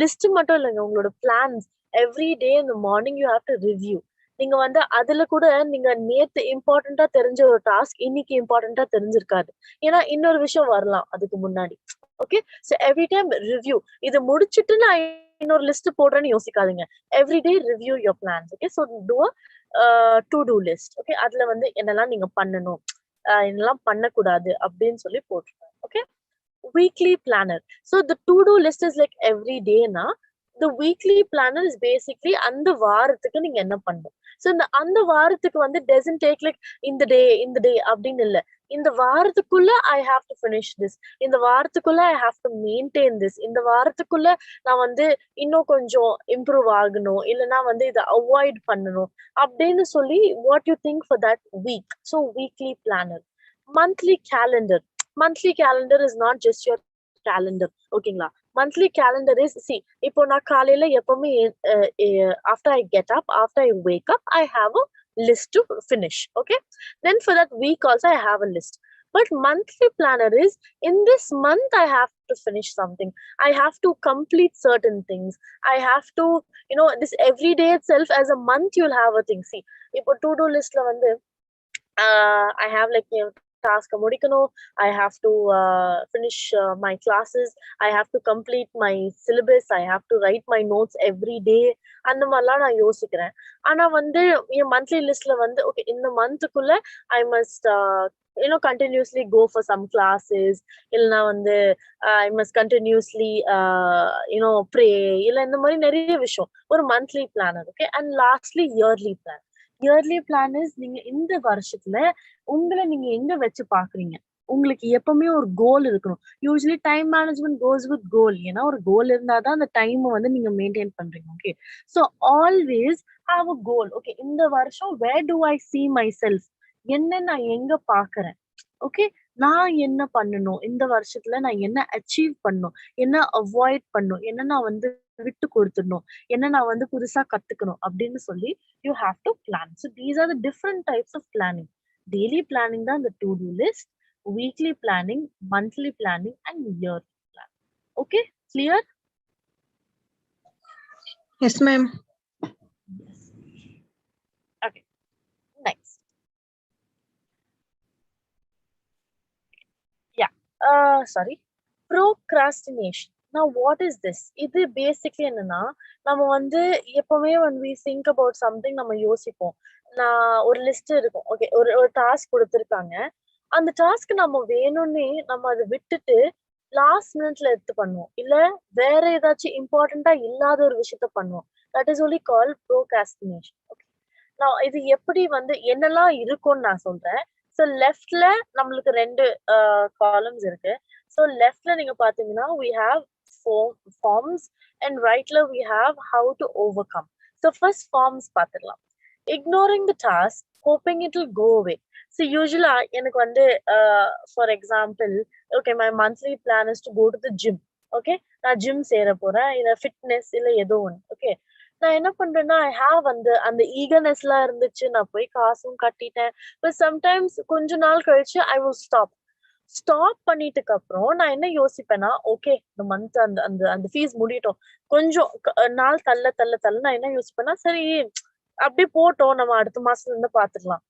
List மட்டும் இல்லைங்க, உங்களோட பிளான்ஸ் எவ்ரி டே இந்த morning you have to review. நீங்க வந்து அதுல கூட நீங்க நேத்து இம்பார்ட்டண்டா தெரிஞ்ச ஒரு டாஸ்க் இன்னைக்கு இம்பார்ட்டண்டா தெரிஞ்சிருக்காது, ஏன்னா இன்னொரு விஷயம் வரலாம் அதுக்கு முன்னாடி. Okay, so every time review. இதை முடிச்சுட்டு நான் இன்னொரு லிஸ்ட் போடுறேன்னு யோசிக்காதீங்க, everyday review your plans. Okay, so do to do list. Okay, அதுல வந்து என்னெல்லாம் நீங்க பண்ணணும், என்னெல்லாம் பண்ணக்கூடாது அப்படின்னு சொல்லி போட்டுருக்கேன். Okay, weekly planner. So the to-do list is like every day na. The weekly planner is basically அந்த வாரத்துக்கு நீங்க என்ன பண்ணணும். So அந்த வாரத்துக்கு வந்து doesn't take like in the day அப்படின்னு இல்ல, இந்த வாரத்துக்குள்ள I have to finish this, இந்த வாரத்துக்குள்ள I have to maintain this, இந்த வாரத்துக்குள்ள நான் வந்து இன்னும் கொஞ்சம் இம்ப்ரூவ் ஆகணும், இல்லைன்னா வந்து இதை அவாய்ட் பண்ணணும் அப்படின்னு சொல்லி what you think for that week. So weekly planner. Monthly calendar. Monthly calendar is not just your calendar. ஓகேங்களா, monthly calendar is, see, இப்போ நான் காலையில எப்பவுமே after I get up, after I wake up, I have a list to finish. Okay, then for that week also I have a list. But monthly planner is, in this month I have to finish something, I have to complete certain things, I have to, you know, this every day itself as a month you'll have a thing. See, இப்போ to do listல வந்து I have like டாஸ்க முடிக்கணும், I have to finish my classes, I have to complete my syllabus, I have to write my notes every day. அந்த மாதிரிலாம் நான் யோசிக்கிறேன். ஆனா வந்து என் monthly லிஸ்ட்ல வந்து ஓகே இந்த மந்த்துக்குள்ள I must continuously go for some classes, இல்லைன்னா வந்து I must continuously pray, இல்ல இந்த மாதிரி நிறைய விஷயம். ஒரு monthly planner. Okay, and lastly yearly plan. Yearly plan is நீங்க இந்த வருஷத்துல உங்களை நீங்க எங்க வச்சு பாக்குறீங்க. உங்களுக்கு எப்பவுமே ஒரு கோல் இருக்கணும். Usually time management goes with கோல். ஏன்னா ஒரு கோல் இருந்தாதான் அந்த டைம் வந்து நீங்க மெயின்டைன் பண்றீங்க. Okay, so always have a goal. Okay, இந்த வருஷம் வேர் டு ஐ see myself, என்ன நான் எங்க பாக்குறேன். ஓகே, நான் என்ன பண்ணணும் இந்த வருஷத்துல, நான் என்ன அச்சீவ் பண்ணணும், என்ன அவாய்ட் பண்ணணும், என்ன நான் வந்து விட்டு கொடுத்துடணும், என்ன நான் வந்து புதுசா கத்துக்கணும் அப்படின்னு சொல்லி you have to plan. So these are the different types of planning. Daily planning தான் இந்த to do list, weekly planning, monthly planning and yearly plan. Okay, clear? Yes, ma'am. Okay, next. Sorry, procrastination. Now what is this? இது basically என்னன்னா, நம்ம வந்து எப்பவுமே when we think about something நம்ம யோசிப்போம். நான் ஒரு லிஸ்ட் இருக்கும். ஓகே, ஒரு டாஸ்க் கொடுத்துருக்காங்க. அந்த டாஸ்க் நம்ம வேணும்னே நம்ம அதை விட்டுட்டு லாஸ்ட் மினிட்ல எடுத்து பண்ணுவோம், இல்ல வேற ஏதாச்சும் இம்பார்ட்டண்டா இல்லாத ஒரு விஷயத்த பண்ணுவோம். That is only called procrastination. Okay, நான் இது எப்படி வந்து என்னெல்லாம் இருக்கும்னு நான் சொல்றேன். ஸோ லெஃப்ட்ல நம்மளுக்கு ரெண்டு காலம்ஸ் இருக்கு. ஸோ லெஃப்ட்ல நீங்க பாத்தீங்கன்னா we have forms and rightல we have how to overcome. So first forms பாத்துடலாம். Ignoring the task, hoping it will go away. So usually எனக்கு வந்து for example, okay, my monthly plan is to go to the gym. Okay, நான் gym சேர போறேன், இல்ல fitness இல்ல ஏதோ ஒன்று. Okay, நான் என்ன பண்றேன்னா ஐ ஹாவ் அந்த ஈகர்னஸ் எல்லாம் இருந்துச்சு, நான் போய் காசும் கட்டிட்டேன். பட் சம்டைம்ஸ் கொஞ்ச நாள் கழிச்சு ஐ வில் ஸ்டாப் பண்ணிட்டுக்கு அப்புறம் நான் என்ன யோசிப்பேன்னா, ஓகே இந்த மந்த் அந்த ஃபீஸ் முடியட்டும், கொஞ்சம் நாள் தள்ள நான் என்ன யோசிப்பேன்னா, சரி அப்படி போட்டோம், நம்ம அடுத்த மாசத்துல இருந்து பாத்துக்கலாம்.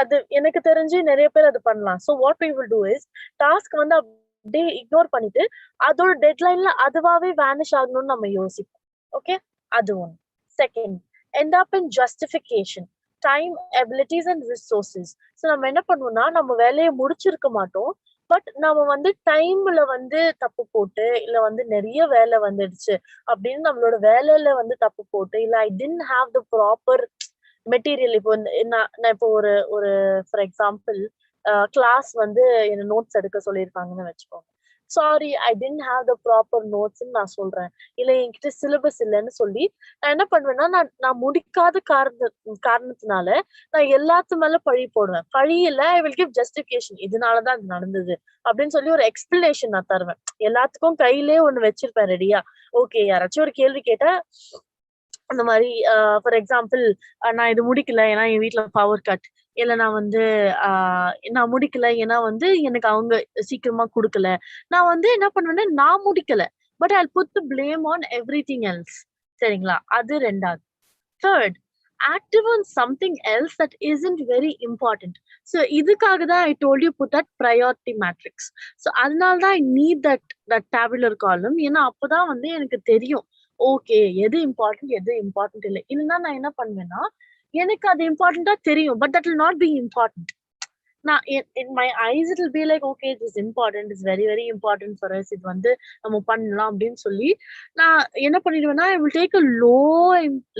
அது எனக்கு தெரிஞ்சு நிறைய பேர் அது பண்ணலாம். So what we will do is, task வந்து அப்படியே இக்னோர் பண்ணிட்டு அதோட டெட்லைன்ல அதுவாவே வேனிஷ் ஆகணும்னு நம்ம யோசிப்போம். ஓகே, அது ஒன்று. Second, end up in justification, time, abilities and resources. So நம்ம என்ன பண்ணுவோம்னா, நம்ம வேலையை முடிச்சிருக்க மாட்டோம், பட் நம்ம வந்து டைம்ல வந்து தப்பு போட்டு, இல்ல வந்து நிறைய வேலை வந்துடுச்சு அப்படின்னு நம்மளோட வேலையில வந்து தப்பு போட்டு, இல்ல ஐ didn't have the proper material. இப்போ நான் இப்போ ஒரு ஃபார் எக்ஸாம்பிள் கிளாஸ் வந்து என்ன நோட்ஸ் எடுக்க சொல்லியிருக்காங்கன்னு வச்சுக்கோங்க. Sorry, I didn't have the proper நோட்ஸ்ன்னு நான் சொல்றேன், இல்ல என்கிட்ட சிலபஸ் இல்லைன்னு சொல்லி நான் என்ன பண்ணுவேன்னா, நான் முடிக்காத காரணத்தினால நான் எல்லாத்து மேல பழி போடுவேன். பழி இல்ல, ஐ வில் கிவ் ஜஸ்டிஃபிகேஷன், இதனாலதான் இது நடந்தது அப்படின்னு சொல்லி ஒரு எக்ஸ்பிளனேஷன் நான் தருவேன். எல்லாத்துக்கும் கையிலே ஒண்ணு வச்சிருப்பேன் ரெடியா. ஓகே, யாராச்சும் ஒரு கேள்வி கேட்டா அந்த மாதிரி ஃபார் எக்ஸாம்பிள், நான் இது முடிக்கல ஏன்னா என் வீட்டுல பவர் கட், இல்ல நான் வந்து நான் முடிக்கல ஏன்னா வந்து எனக்கு அவங்க சீக்கிரமா கொடுக்கல, நான் வந்து என்ன பண்ணுவேன்னா நான் முடிக்கல, but I put the blame on everything else. சரிங்களா, அது ரெண்டாவது. Third, active on something else that isn't very important. So இதுக்காக தான் I told you put that priority matrix. So அதனால தான் I need that tabular column. ஏன்னா அப்பதான் வந்து எனக்கு தெரியும் ஓகே எது இம்பார்ட்டன்ட் எது இம்பார்ட்டன்ட் இல்லை. இல்லைன்னா நான் என்ன பண்ணுவேன்னா, எனக்கு அது இம்பார்ட்டன்டா தெரியும், but that will not be important. நான் in my eyes it will be like okay, it is important, it's very very important for us, இது வந்து நம்ம பண்ணலாம் அப்படின்னு சொல்லி நான் என்ன பண்ணிடுவேன்னா, I will take a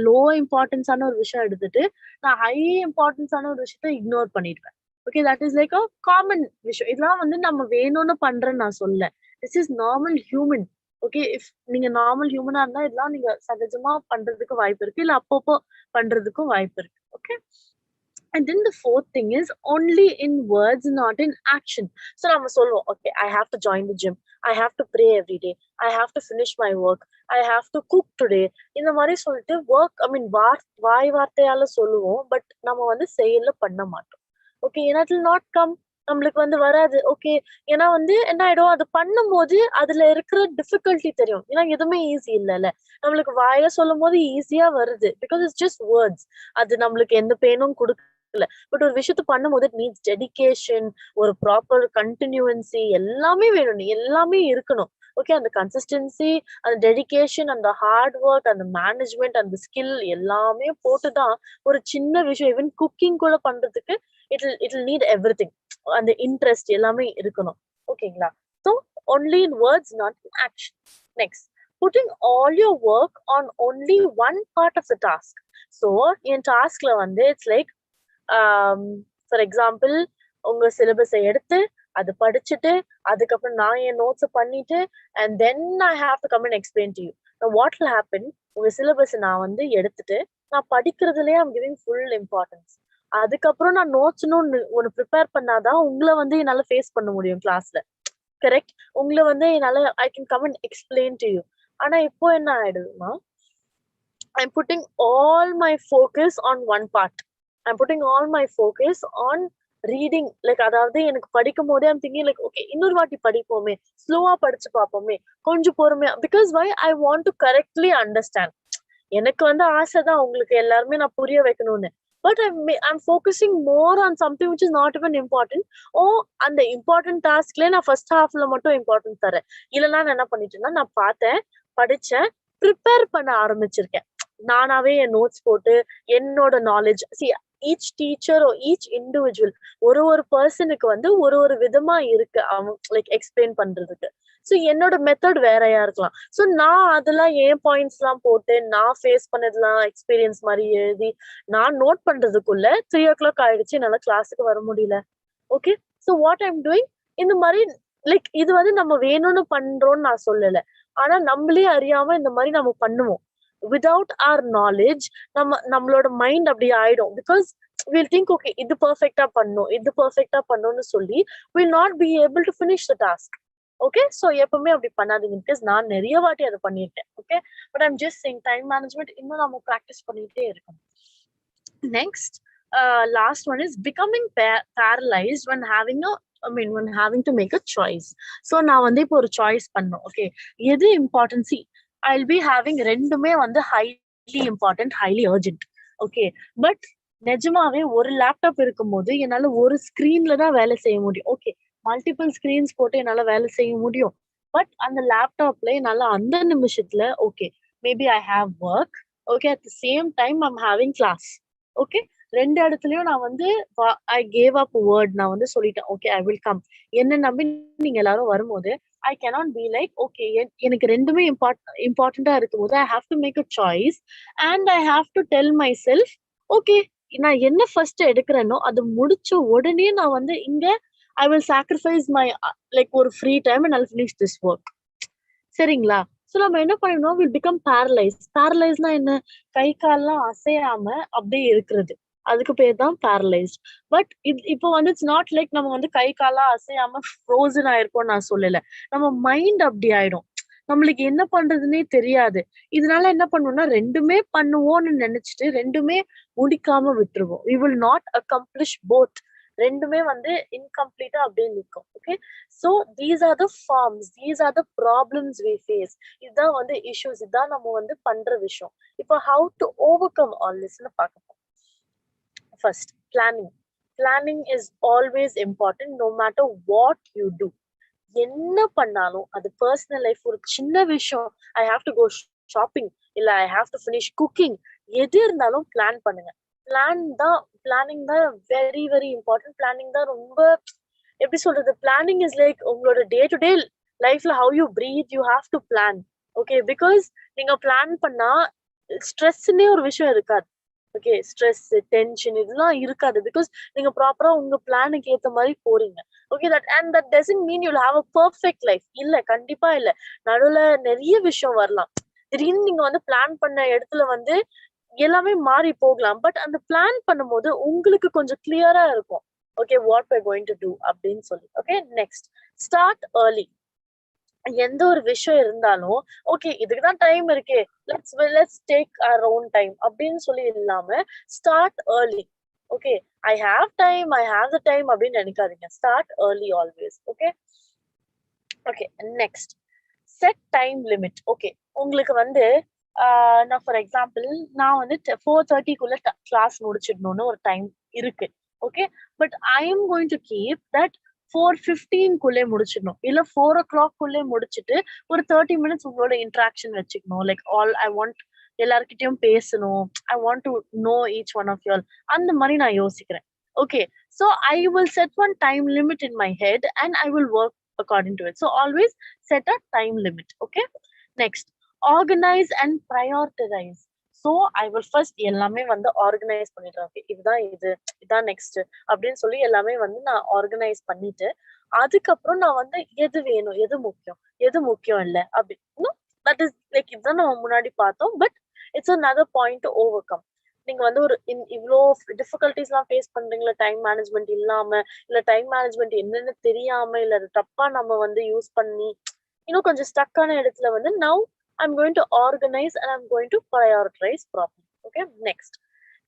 low importance ஆன ஒரு விஷயம் எடுத்துட்டு நான் ஹை இம்பார்ட்டன்ஸ் ஆன ஒரு விஷயத்த இக்னோர் பண்ணிடுவேன். Okay, that is like a common விஷயம். இதெல்லாம் வந்து நம்ம வேணும்னு பண்றேன்னு நான் சொல்ல, this is normal human. Okay, if நீங்க நார்மல் ஹியூமனா இருந்தா இதெல்லாம் நீங்க சகஜமா பண்றதுக்கு வாய்ப்பு இருக்கு, இல்ல அப்பப்போ பண்றதுக்கும் வாய்ப்பு இருக்கு. Okay, and then the fourth thing is only in words, not in action. So நம்ம சொல்லுவோம், okay, I have to join the gym, I have to pray every day, I have to finish my work, I have to cook today. இந்த மாதிரி சொல்லிட்டு வாய் வார்த்தையால சொல்லுவோம், but நம்ம வந்து செயல்ல பண்ண மாட்டோம். ஓகே, ஏன்னா it will not come, நம்மளுக்கு வந்து வராது. ஓகே, ஏன்னா வந்து என்ன ஆயிடும், அது பண்ணும் போது அதுல இருக்கிற டிஃபிகல்ட்டி தெரியும். ஏன்னா எதுவுமே ஈஸி இல்லைல்ல, நம்மளுக்கு வாயில சொல்லும் போது ஈஸியா வருது, பிகாஸ் இட்ஸ் ஜஸ்ட் வேர்ட்ஸ். அது நம்மளுக்கு எந்த பெயினும் கொடுக்கல, இருக்குல்ல, பட் ஒரு விஷயத்த பண்ணும்போது இட் நீட்ஸ் டெடிகேஷன், ஒரு ப்ராப்பர் கண்டினியூவன்சி எல்லாமே வேணும், எல்லாமே இருக்கணும். ஓகே, அந்த கன்சிஸ்டன்சி, அந்த டெடிகேஷன், அந்த ஹார்ட் ஒர்க், அந்த மேனேஜ்மெண்ட், அந்த ஸ்கில் எல்லாமே போட்டுதான் ஒரு சின்ன விஷயம் ஈவன் குக்கிங் கூட பண்றதுக்கு இட் நீட் எவ்ரிதிங். அந்த இன்ட்ரெஸ்ட் எல்லாமே இருக்கணும். ஓகேங்களா? So only in words, not in action. Next, putting all your work on only one part of the task. So in taskல வந்து it's like for example, உங்க சிலபஸை எடுத்து அது படிச்சுட்டு அதுக்கப்புறம் நான் என் நோட்ஸ் பண்ணிட்டு and then I have to come and explain to you. Now what will happen, உங்க சிலபஸ் நான் வந்து எடுத்துட்டு நான் படிக்கிறதுலயே I'm giving full importance. அதுக்கப்புறம் நான் நோட்ஸ்னு ஒன்னு ப்ரிப்பேர் பண்ணாதான் உங்களை வந்து என்னால ஃபேஸ் பண்ண முடியும் கிளாஸ்ல. கரெக்ட்? உங்களை வந்து என்னால I can come and explain to you. ஆனா இப்போ என்ன ஆயிடுதுன்னா, I'm putting all my focus on one part. I'm putting all my focus on reading. Like அதாவது எனக்கு படிக்கும் போதே I'm thinking like okay, இன்னொரு வாட்டி படிப்போமே, ஸ்லோவா படிச்சு பார்ப்போமே, கொஞ்சம் பொறுமையா, because why I want to correctly understand. எனக்கு வந்து ஆசைதான் உங்களுக்கு எல்லாருமே நான் புரிய வைக்கணும்னு. But I'm focusing more on something which is not even important. அந்த important taskல நான் first halfல மட்டும் important தரேன். இல்லைன்னா நான் என்ன பண்ணிட்டேன்னா, நான் பார்த்தேன், படிச்சேன், ப்ரிப்பேர் பண்ண ஆரம்பிச்சிருக்கேன். நானாவே என் நோட்ஸ் போட்டு என்னோட knowledge each teacher or each individual ஒரு பர்சனுக்கு வந்து ஒரு விதமா இருக்கு அவங்க லைக் எக்ஸ்பிளைன் பண்றதுக்கு. ஸோ என்னோட மெத்தட் வேறையா இருக்கலாம். ஸோ நான் அதெல்லாம் என் பாயிண்ட்ஸ் எல்லாம் போட்டு நான் ஃபேஸ் பண்ணதெல்லாம் எக்ஸ்பீரியன்ஸ் மாதிரி எழுதி நான் நோட் பண்றதுக்குள்ள 3 o'clock ஆயிடுச்சு, என்னால கிளாஸுக்கு வர முடியல. Okay, so what I'm doing, இந்த மாதிரி லைக் இது வந்து நம்ம வேணும்னு பண்றோம்னு நான் சொல்லல, ஆனா நம்மளே அறியாம இந்த மாதிரி நம்ம பண்ணுவோம். வித்வுட் our knowledge நம்மளோட மைண்ட் அப்படி ஆயிடும். பிகாஸ் we'll think okay, இது பெர்ஃபெக்ட்டா பண்ணணும்னு சொல்லி we'll not be able to finish the task. Okay, so எப்பவுமே அப்படி பண்ணாதீங்க. பிகாஸ் நான் நிறைய வாட்டி அதை பண்ணிருக்கேன். Okay, but I'm just saying time management இன்னும் நம்ம ப்ராக்டிஸ் பண்ணிட்டே இருக்கணும். Next, last one is becoming paralysed when having to make a choice. So நான் வந்து இப்போ ஒரு சாய்ஸ் பண்ணணும். ஓகே, எது இம்பார்ட்டன்சி, I'll be having ரெண்டுமே வந்து highly important, highly urgent. Okay, but நிஜமாவே ஒரு லேப்டாப் இருக்கும்போது என்னால ஒரு ஸ்கிரீன்ல தான் வேலை செய்ய முடியும். ஓகே, மல்டிபிள் ஸ்கிரீன்ஸ் போட்டு என்னால வேலை செய்ய முடியும். பட் அந்த லேப்டாப்ல என்னால அந்த நிமிஷத்துல okay, maybe I have work, okay, at the same time I'm having class. Okay, ரெண்டு இடத்துலயும் நான் வந்து ஐ கேவ் அப் வேர்ட், நான் வந்து சொல்லிட்டேன் ஓகே ஐ வில் கம். என்ன நம்பி நீங்க எல்லாரும் வரும்போது I cannot be like okay எனக்கு ரெண்டுமே இம்பார்ட்டண்டா இருக்கும்போது I have to make a choice and I have to tell myself okay, நான் என்ன ஃபர்ஸ்ட் எடுக்கிறேனோ அது முடிச்ச உடனே நான் வந்து இங்க I will sacrifice my like ஒரு free time and I will finish this work. சரிங்களா? ஸோ நம்ம என்ன பண்ணணும், வில் பிகம் பேரலைஸ். பேரலைஸ்னா என்ன, கை கால்லாம் அசையாம அப்படியே இருக்கிறது, அதுக்கு பேர் தான் பேரலைஸ்ட். பட் இப்போ வந்து இட்ஸ் நாட் லைக் நம்ம வந்து கை காலா அசையாம ஃப்ரோசன் ஆயிருப்போம் நான் சொல்லல. நம்ம மைண்ட் அப்படி ஆயிடும், நம்மளுக்கு என்ன பண்றதுன்னே தெரியாது. இதனால என்ன பண்ணுவோம்னா ரெண்டுமே பண்ணுவோம்னு நினைச்சிட்டு ரெண்டுமே முடிக்காம விட்டுருவோம். we will not accomplish both. ரெண்டுமே வந்து இன்கம்ப்ளீட்டா அப்படியே நிற்கும். Okay, so these are the forms, these are the problems we face. இதுதான் வந்து இஷ்யூஸ், இதுதான் நம்ம வந்து பண்ற விஷயம். இப்போ how to overcome all திஸ்ன்னு பார்க்க போறோம். First, planning. Planning is always important no matter what you do. என்ன பண்ணாலும் அது பர்சனல் லைஃப், ஒரு சின்ன விஷயம், I have to go shopping, இல்ல I have to finish cooking, எது இருந்தாலும் பிளான் பண்ணுங்க. பிளானிங் தான் வெரி வெரி இம்பார்ட்டன்ட். பிளானிங் தான் ரொம்ப, எப்படி சொல்றது, பிளானிங் இஸ் லைக் உங்களோட டே டு டே லைஃப்ல how you breath, you have to plan. Okay, because நீங்க பிளான் பண்ணா ஸ்ட்ரெஸ்ன்னே ஒரு விஷயம் இருக்காது. ஓகே, ஸ்ட்ரெஸ் டென்ஷன் இதெல்லாம் இருக்காது, பிகாஸ் நீங்க ப்ராப்பரா உங்க பிளானுக்கு ஏத்த மாதிரி போறீங்க. Okay, that doesn't mean you'll have a perfect life. இல்ல, கண்டிப்பா இல்ல. நடுவுல நிறைய விஷயம் வரலாம். திடீர்னு நீங்க வந்து பிளான் பண்ண இடத்துல வந்து எல்லாமே மாறி போகலாம். பட் அந்த பிளான் பண்ணும்போது உங்களுக்கு கொஞ்சம் கிளியரா இருக்கும். Okay, what we're going to do அப்படின்னு சொல்லி. Okay, next, start early. எந்த ஒரு விஷயம் இருந்தாலும் ஓகே இதுக்குதான் டைம் இருக்கே, let's take our own time அப்படின்னு சொல்லி இல்லாம start early. Okay, I have the time அப்படின்னு நினைக்காதீங்க. Start early always. Okay, next, set time limit. Okay, உங்களுக்கு வந்து நான் ஃபார் எக்ஸாம்பிள் நான் வந்து 4:30க்குள்ள கிளாஸ் முடிச்சிடணும்னு ஒரு டைம் இருக்கு. Okay, but I am going to keep that 4:15க்குள்ளே முடிச்சிடணும், இல்ல 4 o'clockக்குள்ளே முடிச்சுட்டு ஒரு 30 minutes உங்களோட இன்ட்ராக்ஷன் வச்சுக்கணும். லைக் ஐ வாண்ட் எல்லார்கிட்டயும் பேசணும், I want to know each one of you all, அந்த மாதிரி நான் யோசிக்கிறேன். Okay, so I will set one time limit in my head and I will work according to it. So always set a time limit. Okay, next, organize and prioritize. So I will first எல்லாமே வந்து organise பண்ணிடுறேன். Okay, இதுதான் next அப்படின்னு சொல்லி எல்லாமே வந்து நான் organise பண்ணிட்டு அதுக்கப்புறம் நான் வந்து எது வேணும், எது முக்கியம் இல்ல அப்படின்னு, தட் இஸ் லைக் இதுதான் நம்ம முன்னாடி பார்த்தோம். But it's another point to overcome. நீங்க வந்து ஒரு இவ்வளோ டிஃபிகல்டிஸ் எல்லாம் ஃபேஸ் பண்றீங்களா டைம் மேனேஜ்மெண்ட் இல்லாம, இல்ல டைம் மேனேஜ்மெண்ட் என்னன்னு தெரியாம, இல்ல அது தப்பா நம்ம வந்து யூஸ் பண்ணி இன்னும் கொஞ்சம் ஸ்டக்கான இடத்துல வந்து now I'm going to organize and I'm going to prioritize properly. Okay, next,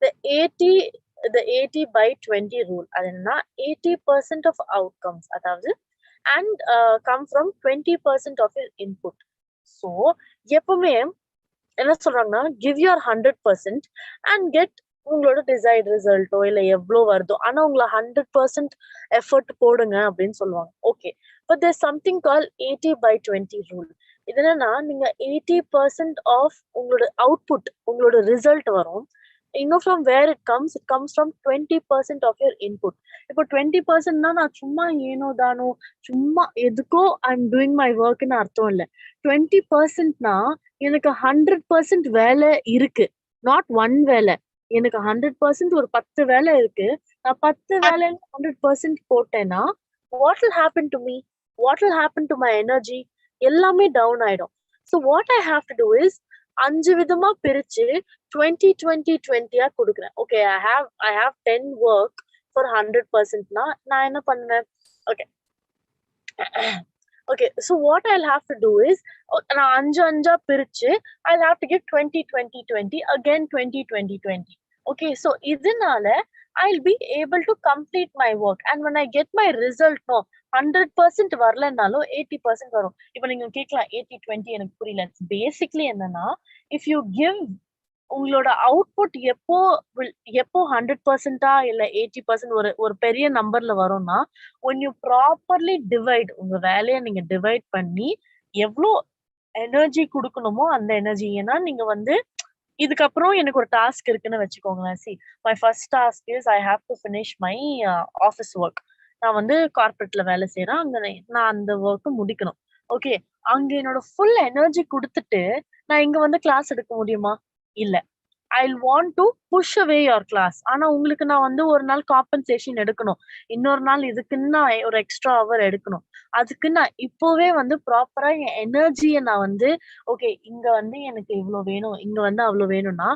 the 80/20 rule. அது என்னன்னா 80% of outcomes அதாவது and come from 20% of your input. So எப்பவுமே என்ன சொல்றாங்கன்னா give your 100% and get உங்களோட டிசைர்ட் ரிசல்ட்டோ இல்ல எவ்வளோ வருதோ, ஆனா உங்களை 100% எஃபர்ட் போடுங்க அப்படின்னு சொல்லுவாங்க. Okay, but there something call 80/20 rule. இது என்னன்னா நீங்க 80% ஆஃப் உங்களோட அவுட்புட், உங்களோட ரிசல்ட் வரும். இன்னும் from where it comes from 20% of your input. இப்போ 20%னா நான் சும்மா ஏனோ தானோ சும்மா எதுக்கோ ஐ எம் டூயிங் மை ஒர்க்னு அர்த்தம் இல்லை. 20%னா எனக்கு 100% வேலை இருக்கு, நாட் ஒன் வேலை. எனக்கு 100% ஒரு 10 வேலை இருக்கு, நான் 10 வேலையில 100% போட்டேன்னா what will happen to me, what will happen to my energy, எல்லாமே டவுன் ஆயிடும். So what I have to do is 5 விதமா பிரிச்சு 20-20-20 கொடுக்குறேன். Okay, I have 10 work for 100%னா நான் என்ன பண்ணுவேன்? Okay, so what I'll have to do is நான் 5 பிரிச்சு I'll have to give 20-20-20 again 20-20-20. Okay, so இதனால I'll be able to complete my work and when I get my result, no 100% வரலனாலும் 80% வரும். இப்போ நீங்க கேட்கலாம் 80-20 எனக்கு புரியல. பேசிக்லி என்னன்னா if you give உங்களோட அவுட்புட் எப்போ 100%ஆ இல்ல 80% ஒரு பெரிய நம்பர்ல வரும்னா when you properly divide, உங்க வேலையை நீங்க டிவைட் பண்ணி எவ்வளோ எனர்ஜி கொடுக்கணுமோ அந்த எனர்ஜி. ஏன்னா நீங்க வந்து இதுக்கப்புறம் எனக்கு ஒரு டாஸ்க் இருக்குன்னு வச்சுக்கோங்களேன். See my first task is I have to finish my office work. நான் வந்து கார்பரேட்ல வேலை செய்யறேன், அங்க நான் அந்த ஒர்க்கு முடிக்கணும். ஓகே, அங்க என்னோட ஃபுல் எனர்ஜி கொடுத்துட்டு நான் இங்க வந்து கிளாஸ் எடுக்க முடியுமா? இல்ல. I'll want to push away your class. ஆனா உங்களுக்கு நான் வந்து ஒரு நாள் காம்பன்சேஷன் எடுக்கணும், இன்னொரு நாள் இதுக்குன்னு நான் ஒரு எக்ஸ்ட்ரா ஹவர் எடுக்கணும். அதுக்கு நான் இப்போவே வந்து ப்ராப்பரா என் எனர்ஜியை நான் வந்து ஓகே இங்க வந்து எனக்கு இவ்வளவு வேணும், இங்க வந்து அவ்வளவு வேணும்னா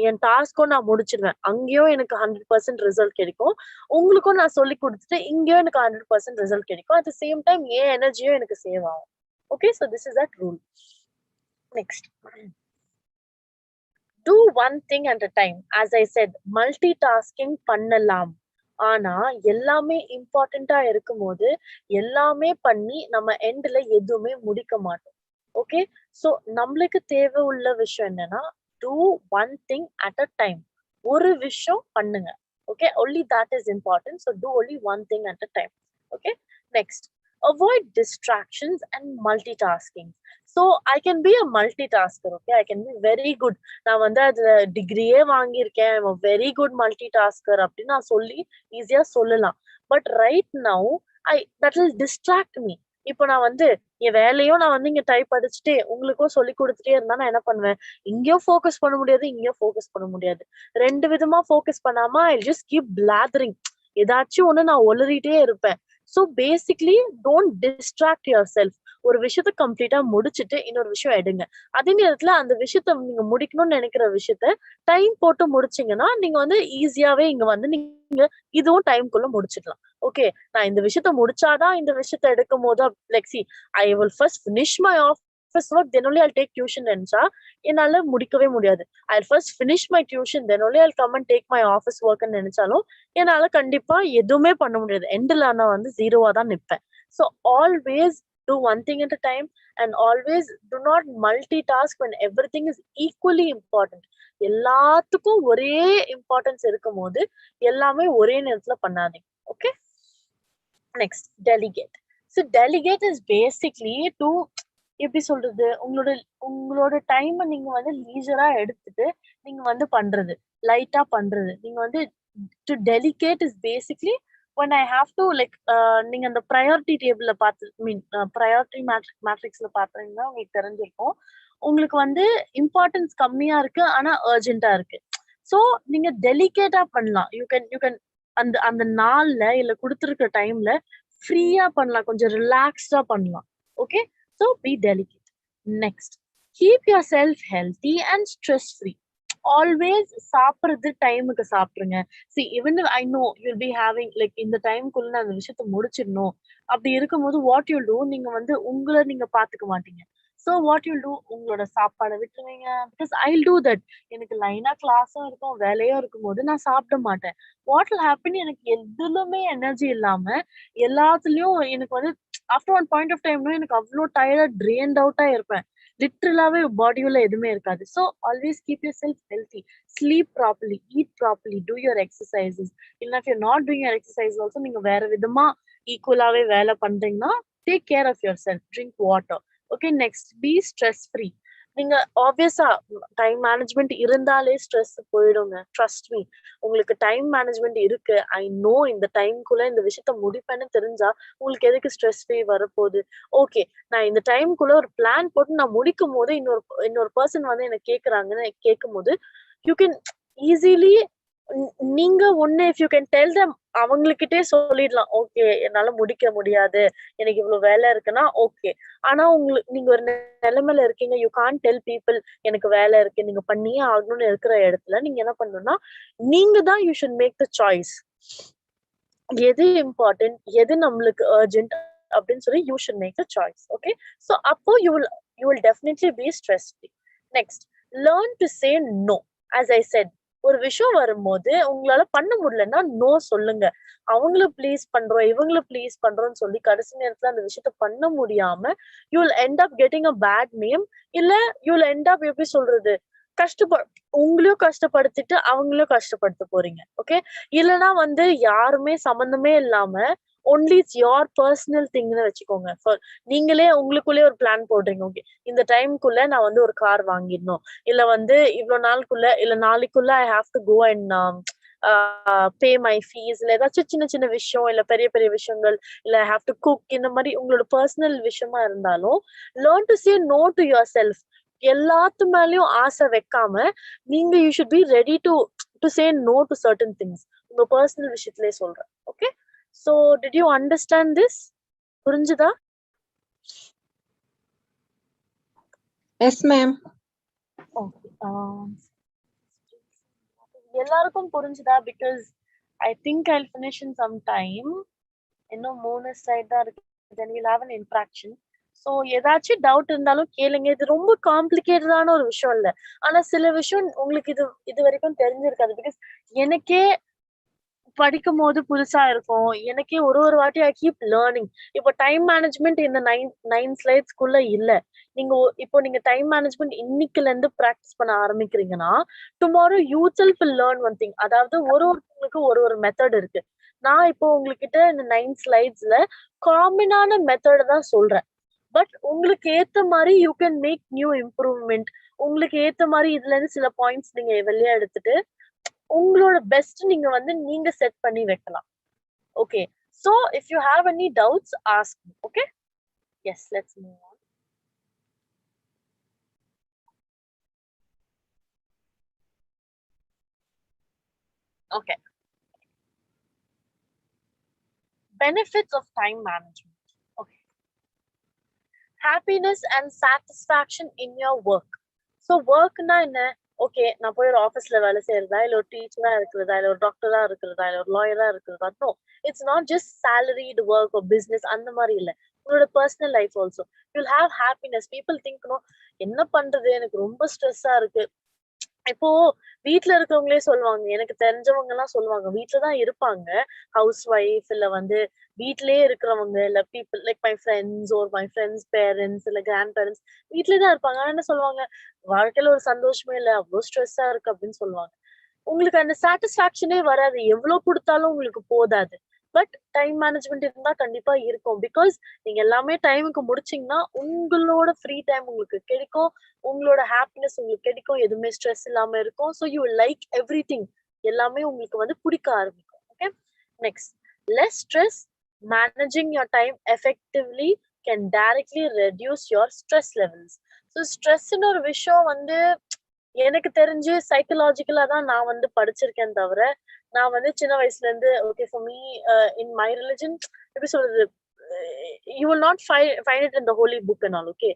என் டாஸ்க்கும் நான் முடிச்சிருவேன். அங்கேயும் எனக்கு 100% ரிசல்ட் கிடைக்கும், உங்களுக்கும் நான் சொல்லி கொடுத்துட்டு இங்கேயும் எனக்கு 100% ரிசல்ட் கிடைக்கும். அட் த சேம் டைம் என் எனர்ஜியும் எனக்கு சேவ் ஆகும். Okay, so this is that rule. Next, do one thing at a time. As I said, multitasking பண்ணலாம், ஆனா எல்லாமே இம்பார்ட்டண்டா இருக்கும் போது எல்லாமே பண்ணி நம்ம எண்ட்ல எதுவுமே முடிக்க மாட்டோம். ஓகே, சோ நம்மளுக்கு தேவை உள்ள விஷயம் என்னன்னா do one thing at a time. ஒரு விஷயம் பண்ணுங்க. Okay, only that is important. So do only one thing at a time. Okay, next, avoid distractions and multitasking. So I can be a multitasker. Okay, I can be very good. நான் வந்து அதுல டிகிரியே வாங்கியிருக்கேன், I'm a very good multitasker அப்படின்னு நான் சொல்லி ஈஸியா சொல்லலாம். But right now that will distract me. இப்போ நான் வந்து என் வேலையும் நான் வந்து இங்க டைப் அடிச்சுட்டே உங்களுக்கும் சொல்லி கொடுத்துட்டே இருந்தா நான் என்ன பண்ணுவேன்? இங்கேயும் ஃபோக்கஸ் பண்ண முடியாது, இங்கேயும் ஃபோக்கஸ் பண்ண முடியாது. 2 விதமா ஃபோக்கஸ் பண்ணாம ஐ ஜஸ்ட் கீப் பிளாதரிங். ஏதாச்சும் ஒண்ணு நான் ஒளறிட்டே இருப்பேன். So basically don't distract your self. ஒரு விஷயத்த கம்ப்ளீட்டா முடிச்சுட்டு இன்னொரு விஷயம் எடுங்க. அதே நேரத்துல அந்த விஷயத்த நீங்க முடிக்கணும்னு நினைக்கிற விஷயத்த டைம் போட்டு முடிச்சீங்கன்னா நீங்க வந்து ஈஸியாவே இங்க வந்து நீங்க இதுவும் டைம்குள்ள முடிச்சிடலாம். ஓகே, நான் இந்த விஷயத்த முடிச்சாதான் இந்த விஷயத்த எடுக்கும் போது like C I will first finish my office work then only I'll take tuition நினைச்சா என்னால முடிக்கவே முடியாது. I'll first finish my tuition then only I'll come and take my office work நினைச்சாலும் என்னால கண்டிப்பா எதுவுமே பண்ண முடியாது. எண்ட்ல நான் வந்து 0வா தான் நிப்பேன். So always do one thing at a time, and always do not multitask when everything is equally important. எல்லாத்துக்கும் ஒரே இம்பார்ட்டன்ஸ் இருக்கும் போது எல்லாமே ஒரே நேரத்துல பண்ணாதீங்க. Okay, next delegate. So delegate is basically to எப்படி சொல்றது, உங்களோட டைம் நீங்க வந்து லீஜரா எடுத்துட்டு நீங்க வந்து பண்றது, லைட்டா பண்றது. நீங்க வந்து to delegate is basically when I have to like நீங்க அந்த priority table priority matrixல பாத்தீங்கன்னா உங்களுக்கு தெரிஞ்சிருக்கும். உங்களுக்கு வந்து இம்பார்ட்டன்ஸ் கம்மியா இருக்கு ஆனா அர்ஜென்ட்டா இருக்கு. சோ நீங்க டெலிகேட்டா பண்ணலாம். யூ கேன் அந்த அந்த நாள்ல இல்ல கொடுத்திருக்கிற டைம்ல ஃப்ரீயா பண்ணலாம், கொஞ்சம் ரிலாக்ஸ்டா பண்ணலாம். Okay, so be delicate. Next, keep yourself healthy and stress free. Always சாப்பிடுறது டைமுக்கு சாப்பிடுங்க. See, even if I know you'll be having like இந்த டைம்க்குள்ள நான் அந்த விஷயத்தை முடிச்சிடணும் அப்படி இருக்கும்போது what you'll do, நீங்க வந்து உங்களை நீங்க பாத்துக்க மாட்டீங்க. So what you'll do, உங்களோட சாப்பாடை விட்டுருவீங்க. Because I'll do that. எனக்கு லைனா கிளாஸும் இருக்கும் வேலையும் இருக்கும் போது நான் சாப்பிட மாட்டேன். What will happen, எனக்கு எதுலுமே எனர்ஜி இல்லாம எல்லாத்துலயும் எனக்கு வந்து after one point of time எனக்கு அவ்வளோ டயர்டா drained அவுட்டா இருப்பேன். லிட்டரலாவே பாடியுள்ள எதுவுமே இருக்காது. So always keep yourself healthy, sleep properly, eat properly, do your exercises. இல்ல if you're not doing your exercise also, நீங்க வேற விதமா ஈக்குவலாவே வேலை பண்றீங்கன்னா take care of yourself, drink water. Okay, next, be stress free. நீங்க ஆப்வியஸா டைம் மேனேஜ்மெண்ட் இருந்தாலே stress போயிடுங்க. ட்ரஸ்ட் மீ, உங்களுக்கு டைம் மேனேஜ்மெண்ட் இருக்கு, ஐ நோ இந்த டைம்குள்ள இந்த விஷயத்த முடிப்பேன்னு தெரிஞ்சா உங்களுக்கு எதுக்கு ஸ்ட்ரெஸ் ஃப்ரீ வரப்போகுது? ஓகே, நான் இந்த டைம்குள்ள ஒரு பிளான் போட்டு நான் முடிக்கும் போது இன்னொரு பர்சன் வந்து என்ன கேக்குறாங்கன்னு கேட்கும் போது யூ கேன் ஈஸிலி, நீங்க ஒண்ணு if you can tell them, அவங்ககிட்டே சொல்லிடலாம் ஓகே என்னால முடிக்க முடியாது, எனக்கு இவ்வளவு வேலை இருக்குன்னா ஓகே. ஆனா நீங்க ஒரு நிலைமையில இருக்கீங்க, யூ கான்ட் டெல் பீப்புள் எனக்கு வேலை இருக்கு நீங்க பண்ணியே ஆகணும்னு இருக்கிற இடத்துல நீங்க என்ன பண்ணணும்னா நீங்க தான் you should make the choice. எது இம்பார்ட்டன்ட், எது நம்மளுக்கு அர்ஜென்ட் அப்படின்னு சொல்லி you should make the choice. Okay, so அப்போ you will definitely be stress free. Next, learn to say no. As I said, ஒரு விஷயம் வரும்போது உங்களால பண்ண முடியலன்னா நோ சொல்லுங்க. அவங்கள ப்ளீஸ் பண்றோம் இவங்கள ப்ளீஸ் பண்றோம்னு சொல்லி கடைசி நேரத்துல அந்த விஷயத்த பண்ண முடியாம you will end up getting a bad name. இல்ல யூ வில் எண்ட் அப் எப்படி சொல்றது, உங்களையும் கஷ்டப்படுத்திட்டு அவங்களையும் கஷ்டப்படுத்த போறீங்க. ஓகே, இல்லைன்னா வந்து யாருமே சம்பந்தமே இல்லாம ஒன்லி இட்ஸ் யோர் பர்சனல் திங்னு வச்சுக்கோங்க. நீங்களே உங்களுக்குள்ளே ஒரு பிளான் போடுறீங்க, ஓகே இந்த டைம்குள்ள நான் வந்து ஒரு கார் வாங்கிடணும், இல்ல வந்து இவ்வளவு நாளுக்குள்ள இல்ல நாளைக்குள்ள I have to go and pay my fees, இல்ல ஏதாச்சும் சின்ன சின்ன விஷயம் இல்ல பெரிய பெரிய விஷயங்கள், இல்ல ஐ ஹாவ் டு குக், இந்த மாதிரி உங்களோட பர்சனல் விஷயமா இருந்தாலும் learn to say no to yourself. எல்லாத்து மேலயும் ஆசை வைக்காம நீங்க you should be ready to say no to certain things. உங்க பர்சனல் விஷயத்திலே சொல்றேன். Okay, so did you understand this? புரிஞ்சுதா? Yes ma'am. Okay, எல்லாருக்கும் புரிஞ்சுதா? Because I think I'll finish in some time. இன்னும் 3 ஸ்லைட் தான் இருக்கு, then we'll have an interaction. So ஏதாச்சும் டவுட் இருந்தாலும் கேளுங்க. இது ரொம்ப காம்ப்ளிகேட்டடான ஒரு விஷயம் இல்ல, ஆனா சில விஷயம் உங்களுக்கு இது வரைக்கும் தெரிஞ்சிருக்காது. பிகாஸ் எனக்கே படிக்கும் போது புதுசா இருக்கும், எனக்கே ஒரு வாட்டி ஐ கீப் லேர்னிங். இப்போ டைம் மேனேஜ்மெண்ட் இந்த 9 ஸ்லைட்ஸ்க்குள்ள இல்ல. இப்போ நீங்க டைம் மேனேஜ்மெண்ட் இன்னைக்குல இருந்து பிராக்டிஸ் பண்ண ஆரம்பிக்கிறீங்கன்னா tomorrow you self will learn one thing. அதாவது ஒருத்தங்களுக்கு ஒரு மெத்தட் இருக்கு. நான் இப்போ உங்ககிட்ட இந்த 9 ஸ்லைட்ஸ்ல காமனான மெத்தட் தான் சொல்றேன். பட் உங்களுக்கு ஏத்த மாதிரி you can make new improvement. உங்களுக்கு ஏத்த மாதிரி இதுல இருந்து சில பாயிண்ட்ஸ் நீங்க வெளியே எடுத்துட்டு உங்களோட பெஸ்ட் நீங்க செட் பண்ணி வைக்கலாம். Okay, so if you have any doubts ask me. Okay, yes, let's move on. Okay, benefits of time management. Okay, happiness and satisfaction in your work. So work na enna? Okay, நான் போய் ஒரு ஆஃபீஸ்ல வேலை செய்யறதா, இல்ல ஒரு டீச்சரா இருக்கிறதா, இல்ல ஒரு டாக்டரா இருக்கிறதா, இல்ல ஒரு லாயரா இருக்கிறதா? No, it's not just salaried work or business அந்த மாதிரி இல்ல. உங்களோட personal life also you will have happiness. People think, no என்ன பண்றது, எனக்கு ரொம்ப ஸ்ட்ரெஸ்ஸா இருக்கு, இப்போ வீட்ல இருக்கிறவங்களே சொல்லுவாங்க, எனக்கு தெரிஞ்சவங்க எல்லாம் சொல்லுவாங்க, வீட்லதான் இருப்பாங்க, ஹவுஸ் ஒய்ஃப் இல்ல வந்து வீட்லயே இருக்கிறவங்க இல்ல பீப்புள் லைக் மை ஃப்ரெண்ட்ஸ் ஒரு மை ஃப்ரெண்ட்ஸ் பேரண்ட்ஸ் இல்ல கிராண்ட் பேரண்ட்ஸ் வீட்லயே தான் இருப்பாங்க. ஆனா என்ன சொல்லுவாங்க, வாழ்க்கையில ஒரு சந்தோஷமே இல்ல, அவ்வளவு ஸ்ட்ரெஸ்ஸா இருக்கு அப்படின்னு சொல்லுவாங்க. உங்களுக்கு அந்த சாட்டிஸ்ஃபேக்ஷனே வராது. எவ்வளவு குடுத்தாலும் உங்களுக்கு போதாது. பட் டைம் மேனேஜ்மென்ட் இருந்தா கண்டிப்பா இருக்கும். பிகாஸ் நீங்க எல்லாமே டைமுக்கு முடிச்சீங்கன்னா, உங்களோட ஃப்ரீ டைம் உங்களுக்கு கிடைக்கும். உங்களோட ஹாப்பினஸ் உங்களுக்கு கிடைக்கும். எதுவுமே ஸ்ட்ரெஸ் இல்லாம இருக்கும். So you will like everything. எல்லாமே உங்களுக்கு வந்து பிடிக்க ஆரம்பிக்கும். Okay. Next, less stress, managing your time effectively can directly reduce your stress levels. So ஸ்ட்ரெஸ்ன்னு ஒரு விஷயம் வந்து எனக்கு தெரிஞ்சு சைக்கலாஜிக்கலா தான் நான் வந்து படிச்சிருக்கேன் தவிர, நான் வந்து சின்ன வயசுல இருந்து okay for me in my religion எப்படி சொல்றது, you will not find it in the holy book and all. Okay,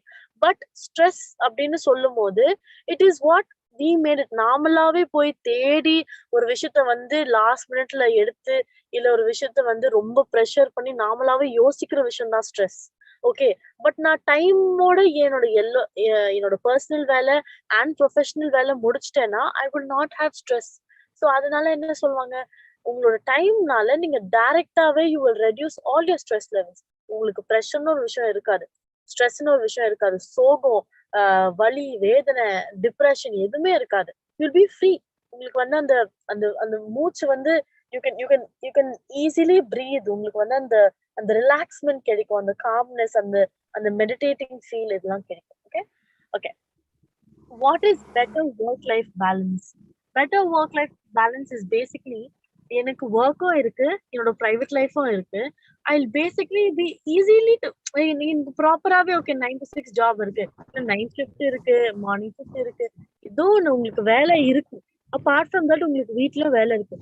but stress அப்படின்னு சொல்லும் போது it is what we made it. நாமளாவே போய் தேடி ஒரு விஷயத்த வந்து லாஸ்ட் மினிட்ல எடுத்து இல்ல ஒரு விஷயத்த வந்து ரொம்ப ப்ரெஷர் பண்ணி நாமளாவே யோசிக்கிற விஷயம் தான் ஸ்ட்ரெஸ். ஓகே, பட் நான் டைமோட என்னோட பர்சனல் வேலை அண்ட் ப்ரொஃபஷனல் வேலை முடிச்சிட்டேன்னா I will not have stress. So அதனால என்ன சொல்லுவாங்க, உங்களோட டைம்னால நீங்க டைரக்டாவே you will reduce all your stress levels. உங்களுக்கு ப்ரெஷர்னு ஒரு விஷயம் இருக்காது, ஸ்ட்ரெஸ்னு ஒரு விஷயம் இருக்காது, சோகம், வலி, வேதனை, டிப்ரெஷன் எதுவுமே இருக்காது. You'll be free. உங்களுக்கு வந்து அந்த அந்த அந்த மூச்சு வந்து யூ கேன் ஈஸிலி பிரீத். உங்களுக்கு வந்து அந்த அந்த ரிலாக்ஸ்மெண்ட் கிடைக்கும், அந்த காம்னஸ், அந்த அந்த மெடிடேட்டிங் ஃபீல் இதெல்லாம் கிடைக்கும். Okay. Okay, what is better work life balance? Better work life balance is basically எனக்கு ஒர்க்கும் இருக்கு, என்னோட பிரைவேட் லைஃபும் இருக்கு. I will basically be easily நீங்க ப்ராப்பராகவே ஓகே 9 to 6 ஜாப் இருக்கு, நைட் ஷிஃப்ட் இருக்கு, மார்னிங் ஷிஃப்ட் இருக்கு, ஏதோ ஒன்று உங்களுக்கு வேலை இருக்கு. அப்பார்ட் ஃப்ரம் தட் உங்களுக்கு வீட்ல வேலை இருக்கு.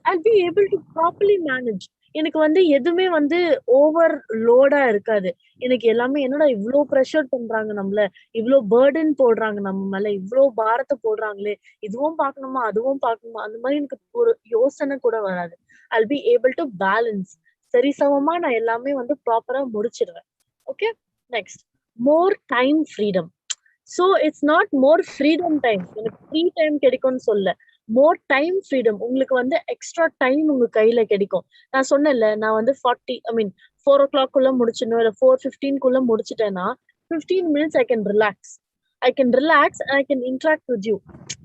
I'll be able to properly manage. எனக்கு வந்து எதுவுமே வந்து ஓவர் லோடா இருக்காது. எனக்கு எல்லாமே என்னடா இவ்ளோ ப்ரெஷர் பண்றாங்க நம்மள, இவ்ளோ பர்டன் போடுறாங்க நம்ம மேல, இவ்ளோ பாரத்தை போடுறாங்களே, இதுவும் பார்க்கணுமா அதுவும் பார்க்கணுமா, அந்த மாதிரி எனக்கு ஒரு யோசனை கூட வராது. I'll be able to balance. சரிசமமா நான் எல்லாமே வந்து ப்ராப்பரா முடிச்சிடுவேன். Okay. Next, more time freedom. So it's not more freedom time, எனக்கு ஃப்ரீ டைம் கிடைக்கும்னு சொல்ல, மோர் டைம் ஃப்ரீடம். உங்களுக்கு வந்து எக்ஸ்ட்ரா டைம் உங்க கையில கிடைக்கும். நான் சொன்னேன்ல, நான் வந்து 4 o'clock முடிச்சிடணும் இல்ல 4:15 முடிச்சிட்டேன்னா 15 minutes I can relax I can interact with you.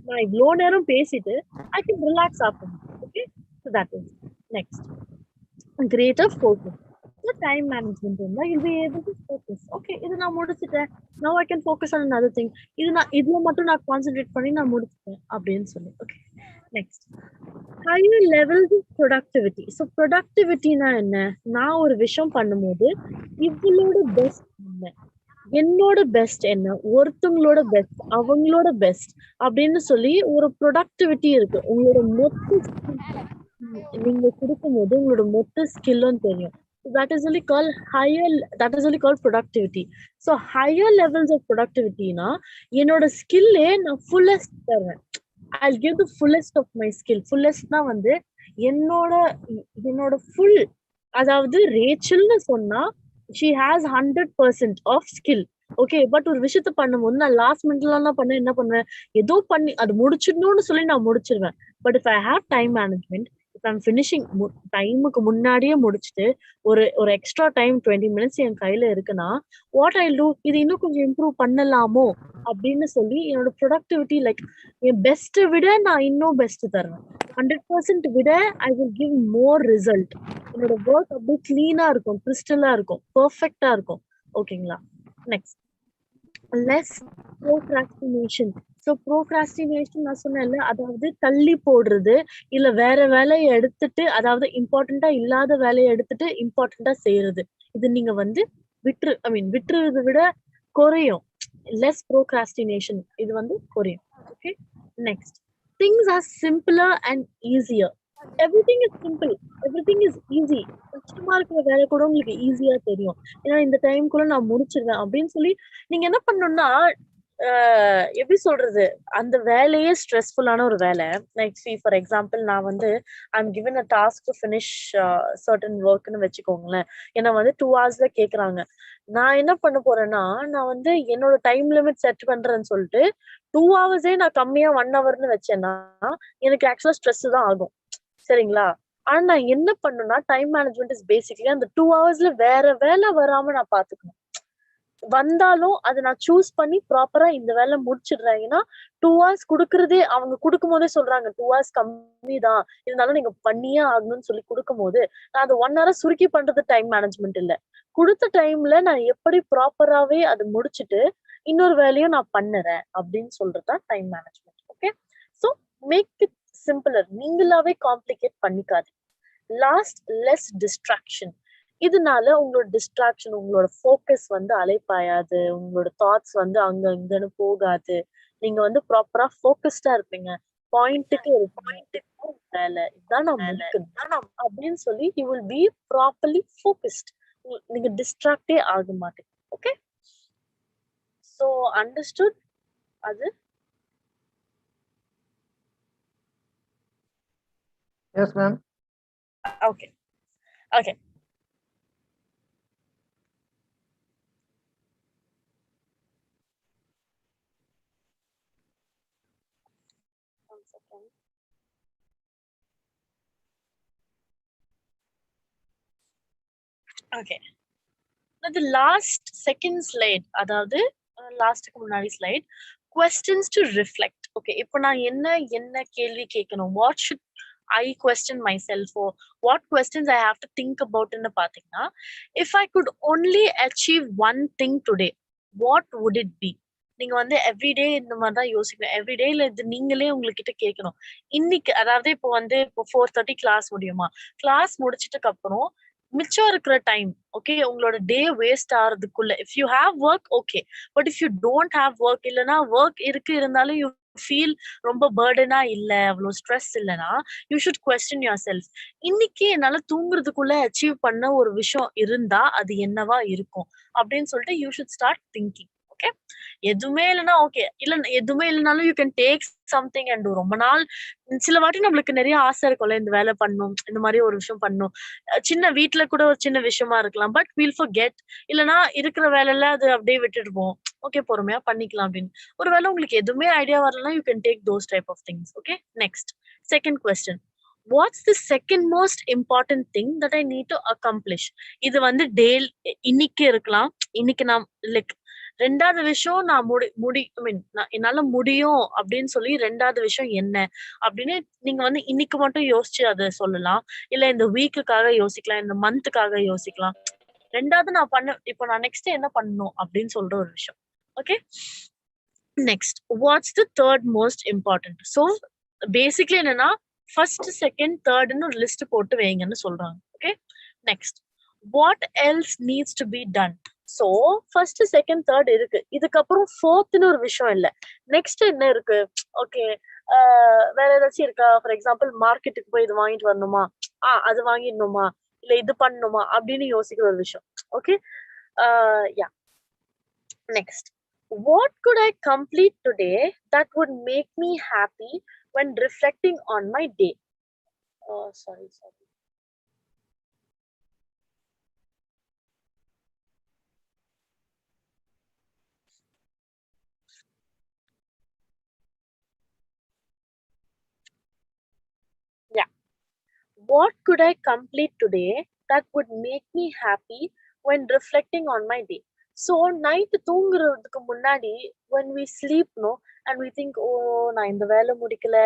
நான் இவ்வளோ நேரம் பேசிட்டு I can relax after. Okay, so that is next, greater focus. Time management இருந்தா you'll be able to focus. Okay, இது நான் முடிச்சிட்டேன், now I can focus on another thing. இதுல மட்டும் நான் கான்சென்ட்ரேட் பண்ணி நான் முடிச்சிட்டேன் அப்படின்னு சொல்லி. Okay. Next, higher levels of productivity. So ப்ரொடக்டிவிட்டினா என்ன, நான் ஒரு விஷயம் பண்ணும்போது இவங்களோட பெஸ்ட் என்ன, என்னோட பெஸ்ட் என்ன, ஒருத்தவங்களோட பெஸ்ட், அவங்களோட பெஸ்ட் அப்படின்னு சொல்லி ஒரு ப்ரொடக்டிவிட்டி இருக்கு. உங்களோட மொத்த நீங்க கொடுக்கும்போது உங்களோட மொத்த ஸ்கில்லும் தெரியும். That is only called productivity. So higher levels of productivity na என்னோட ஸ்கில்லே நான் ஃபுல்லஸ்ட் தருவேன். I'll give the fullest of my skill. fullest na வந்து என்னோட full, அதாவது ரேச்சல்னு சொன்னா she has 100% of skill. Okay, but ஒரு விஷயத்த பண்ணும்போது நான் லாஸ்ட் மினிட்லாம் பண்ண என்ன பண்ணுவேன், ஏதோ பண்ணி அது முடிச்சிடணும்னு சொல்லி நான் முடிச்சிருவேன். But if I have time management, if I'm finishing டைமுக்கு முன்னாடியே முடிச்சுட்டு ஒரு எக்ஸ்ட்ரா டைம் 20 minutes என் கையில இருக்குன்னா வாட் ஐ டூ, இது இன்னும் கொஞ்சம் இம்ப்ரூவ் பண்ணலாமோ அப்படின்னு சொல்லி என்னோட ப்ரொடக்டிவிட்டி லைக் என் பெஸ்ட்டை விட நான் இன்னும் பெஸ்ட் தருவேன். 100% விட I will give more result. என்னோட ஒர்க் அப்படியே கிளீனா இருக்கும், கிறிஸ்டலா இருக்கும், பெர்ஃபெக்டா இருக்கும். ஓகேங்களா. Next, less procrastination. So procrastination நான் சொன்னேன்ல, அதாவது தள்ளி போடுறது இல்ல வேற வேலையை எடுத்துட்டு, அதாவது இம்பார்ட்டண்டா இல்லாத வேலையை எடுத்துட்டு இம்பார்ட்டண்டா செய்யறது. இது நீங்க வந்து விட்டுறதை விட குறையும். லெஸ் ப்ரோக்ராஸ்டினேஷன் இது வந்து குறையும். Okay. Next, things are simpler and easier. Everything is simple, everything is easy. கஷ்டமா இருக்கிற வேலை கூட உங்களுக்கு ஈஸியா தெரியும், ஏன்னா இந்த டைம்குள்ள நான் முடிச்சிருவேன் அப்படின்னு சொல்லி நீங்க என்ன பண்ணணும்னா எப்படி சொல்றது, அந்த வேலையே ஸ்ட்ரெஸ்ஃபுல்லான ஒரு வேலை. லைக் ஃபார் எக்ஸாம்பிள் நான் வந்து I'm given a task to finish certain ஒர்க்னு வச்சுக்கோங்களேன். ஏன்னா வந்து 2 ஹவர்ஸ்ல கேக்குறாங்க. நான் என்ன பண்ண போறேன்னா, நான் வந்து என்னோட டைம் லிமிட் செட் பண்றேன்னு சொல்லிட்டு 2 ஹவர்ஸே நான் கம்மியா 1 ஹவர்னு வச்சேன்னா எனக்கு ஆக்சுவலா ஸ்ட்ரெஸ் தான் ஆகும். சரிங்களா? ஆனா நான் என்ன பண்ணுனா, டைம் மேனேஜ்மெண்ட் இஸ் பேசிக்கலி அந்த 2 ஹவர்ஸ்ல வேற வேலை வராம நான் பாத்துக்கணும். வந்தாலும் அதை நான் சூஸ் பண்ணி ப்ராப்பரா இந்த வேலை முடிச்சிடுறேன். ஏன்னா 2 ஹவர்ஸ் குடுக்கறதே அவங்க குடுக்கும் போதே சொல்றாங்க 2 ஹவர்ஸ் கம்மி தான், இருந்தாலும் நீங்க பண்ணியே ஆகணும்னு சொல்லி கொடுக்கும் போது நான் அதை 1 ஹவரை சுருக்கி பண்றது டைம் மேனேஜ்மெண்ட் இல்ல. கொடுத்த டைம்ல நான் எப்படி ப்ராப்பராவே அதை முடிச்சுட்டு இன்னொரு வேலையும் நான் பண்ணுறேன் அப்படின்னு சொல்றதுதான் time management. Okay, so make it simpler. நீங்களாவே காம்ப்ளிகேட் பண்ணிக்காது. Last, less distraction. இதனால உங்களோட டிஸ்ட்ராக்ஷன், உங்களோட ஃபோக்கஸ் வந்து அலைப்பாயாது, உங்களோட தாட்ஸ் வந்து அங்க இங்கன்னு போகாது. நீங்க வந்து ப்ராப்பரா ஃபோக்கஸ்டா இருப்பீங்க, பாயிண்ட்டுக்கு இருப்பீங்க. வேலை இதுதான் நான் முடிக்கணும் அப்படின்னு சொல்லி you will be properly focused. நீங்க டிஸ்ட்ராக்டே ஆக மாட்டீங்க. ஓகே, ஸோ அண்டர்ஸ்டுட் அது? Yes, ma'am. Okay. Okay. One second. Okay. Now the last second slide, அதாவது லாஸ்ட்க்கு முன்னாடி slide, questions to reflect. Okay, இப்போ நான் என்ன கேள்வி கேட்கணும், what should I question myself for, what questions I have to think about ன்னு பாத்தீங்கன்னா, if I could only achieve one thing today, what would it be? நீங்க வந்து எவ்ரிடே இந்த மாதிரி தான் யோசிக்கணும். எவ்ரிடே இல்ல, இது நீங்களே உங்ககிட்ட கேட்கணும். இன்னைக்கு அதாவது இப்போ 4:30 கிளாஸ் முடியுமா, கிளாஸ் முடிச்சிட்டுக்கு அப்புறம் மிச்சம் இருக்கிற டைம், ஓகே, உங்களோட டே வேஸ்ட் ஆறதுக்குள்ள if you have work okay, but if you don't have work, இல்லைன்னா ஒர்க் இருக்கு இருந்தாலும் யூ ஃபீல் ரொம்ப பர்டனா இல்ல, அவ்வளவு ஸ்ட்ரெஸ் இல்லைன்னா you should question your self. இன்னைக்கு என்னால தூங்குறதுக்குள்ள அச்சீவ் பண்ண ஒரு விஷயம் இருந்தா அது என்னவா இருக்கும் அப்படின்னு சொல்லிட்டு you should start thinking. Okay, எதுவுமே இல்லைன்னா ஓகே, இல்ல எதுவுமே இல்லைனாலும் you can take something and do. ரொம்ப நாள் சில வாட்டி நம்மளுக்கு நிறைய ஆசை இருக்கும்ல, இந்த வேலை பண்ணும், இந்த மாதிரி ஒரு விஷயம் பண்ணும், சின்ன வீட்டுல கூட ஒரு சின்ன விஷயமா இருக்கலாம், பட் வீல் ஃபர்கெட். இல்லைன்னா இருக்கிற வேலையில அது அப்படியே விட்டுடுவோம், ஓகே பொறுமையா பண்ணிக்கலாம் அப்படின்னு. ஒருவேளை உங்களுக்கு எதுவுமே ஐடியா வரலன்னா you can take those type of things. Okay, next second question, what's the second most important thing that I need to accomplish? இது வந்து இன்னைக்கு இருக்கலாம், இன்னைக்கு நான் லைக் ரெண்டாவது விஷயம் நான் என்னால முடியும் அப்படின்னு சொல்லி ரெண்டாவது விஷயம் என்ன அப்படின்னு நீங்க வந்து இன்னைக்கு மட்டும் யோசிச்சு அதை சொல்லலாம், இல்ல இந்த வீக்குக்காக யோசிக்கலாம், இந்த மந்த்துக்காக யோசிக்கலாம். ரெண்டாவது இப்போ நான் நெக்ஸ்ட் என்ன பண்ணணும் அப்படின்னு சொல்ற ஒரு விஷயம். Okay, next what's the third most important? So basically என்னன்னா ஃபர்ஸ்ட், செகண்ட், தேர்ட்னு ஒரு லிஸ்ட் போட்டு வைங்கன்னு சொல்றாங்க. Okay, next what else needs to be done? So first, second, third இருக்கு, இதுக்கப்புறம் ஃபோர்த்னு ஒரு விஷயம் இல்ல. நெக்ஸ்ட் என்ன இருக்கு? ஓகே, வேற ஏதாச்சும் இருக்கா? ஃபார் எக்ஸாம்பிள் மார்க்கெட்டுக்கு போய் இது வாங்கிட்டு வரணுமா, அது வாங்கிடணுமா, இல்ல இது பண்ணணுமா அப்படின்னு யோசிக்கிற ஒரு விஷயம். Okay, yeah, next what good I complete today that would make me happy when reflecting on my day? Sorry. Yeah. What could I complete today that would make me happy when reflecting on my day? So night தூங்குறதுக்கு முன்னாடி when we sleep no and we think, oh நான் இந்த வேலை முடிக்கல,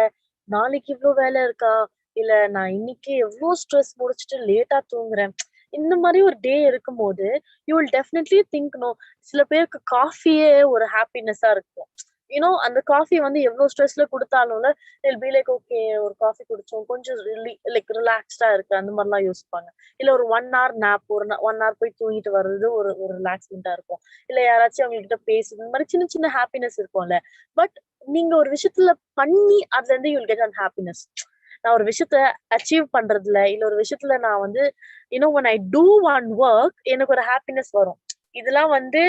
நாளைக்கு இவ்ளோ வேலை இருக்கா, இல்ல நான் இன்னைக்கு எவ்வளோ ஸ்ட்ரெஸ் முடிச்சுட்டு லேட்டா தூங்குறேன், இந்த மாதிரி ஒரு டே இருக்கும்போது you will definitely think no. சில பேருக்கு காஃபியே ஒரு ஹாப்பினஸா இருக்கும். யூனோ அந்த காஃபி வந்து எவ்வளவு ஸ்ட்ரெஸ்ல கொடுத்தாலும்ல they'll be like, okay ஒரு காஃபி குடிச்சோம், கொஞ்சம் லைக் ரிலாக்ஸ்டா இருக்கு, அந்த மாதிரிலாம் யோசிப்பாங்க. இல்ல ஒரு 1 hour நாப், ஒரு 1 hour போய் தூங்கிட்டு வர்றது ஒரு ஒரு ரிலாக்ஸ்மெண்டா இருக்கும். இல்ல யாராச்சும் அவங்க கிட்ட பேசுது, இந்த மாதிரி சின்ன சின்ன ஹாப்பினஸ் இருக்கும்ல. பட் நீங்க ஒரு விஷயத்துல பண்ணி அதுல இருந்து you will get an happiness. நான் ஒரு விஷயத்த அச்சீவ் பண்றதுல, இல்ல ஒரு விஷயத்துல நான் வந்து when I do one work எனக்கு ஒரு ஹாப்பினஸ் வரும். இதெல்லாம் வந்து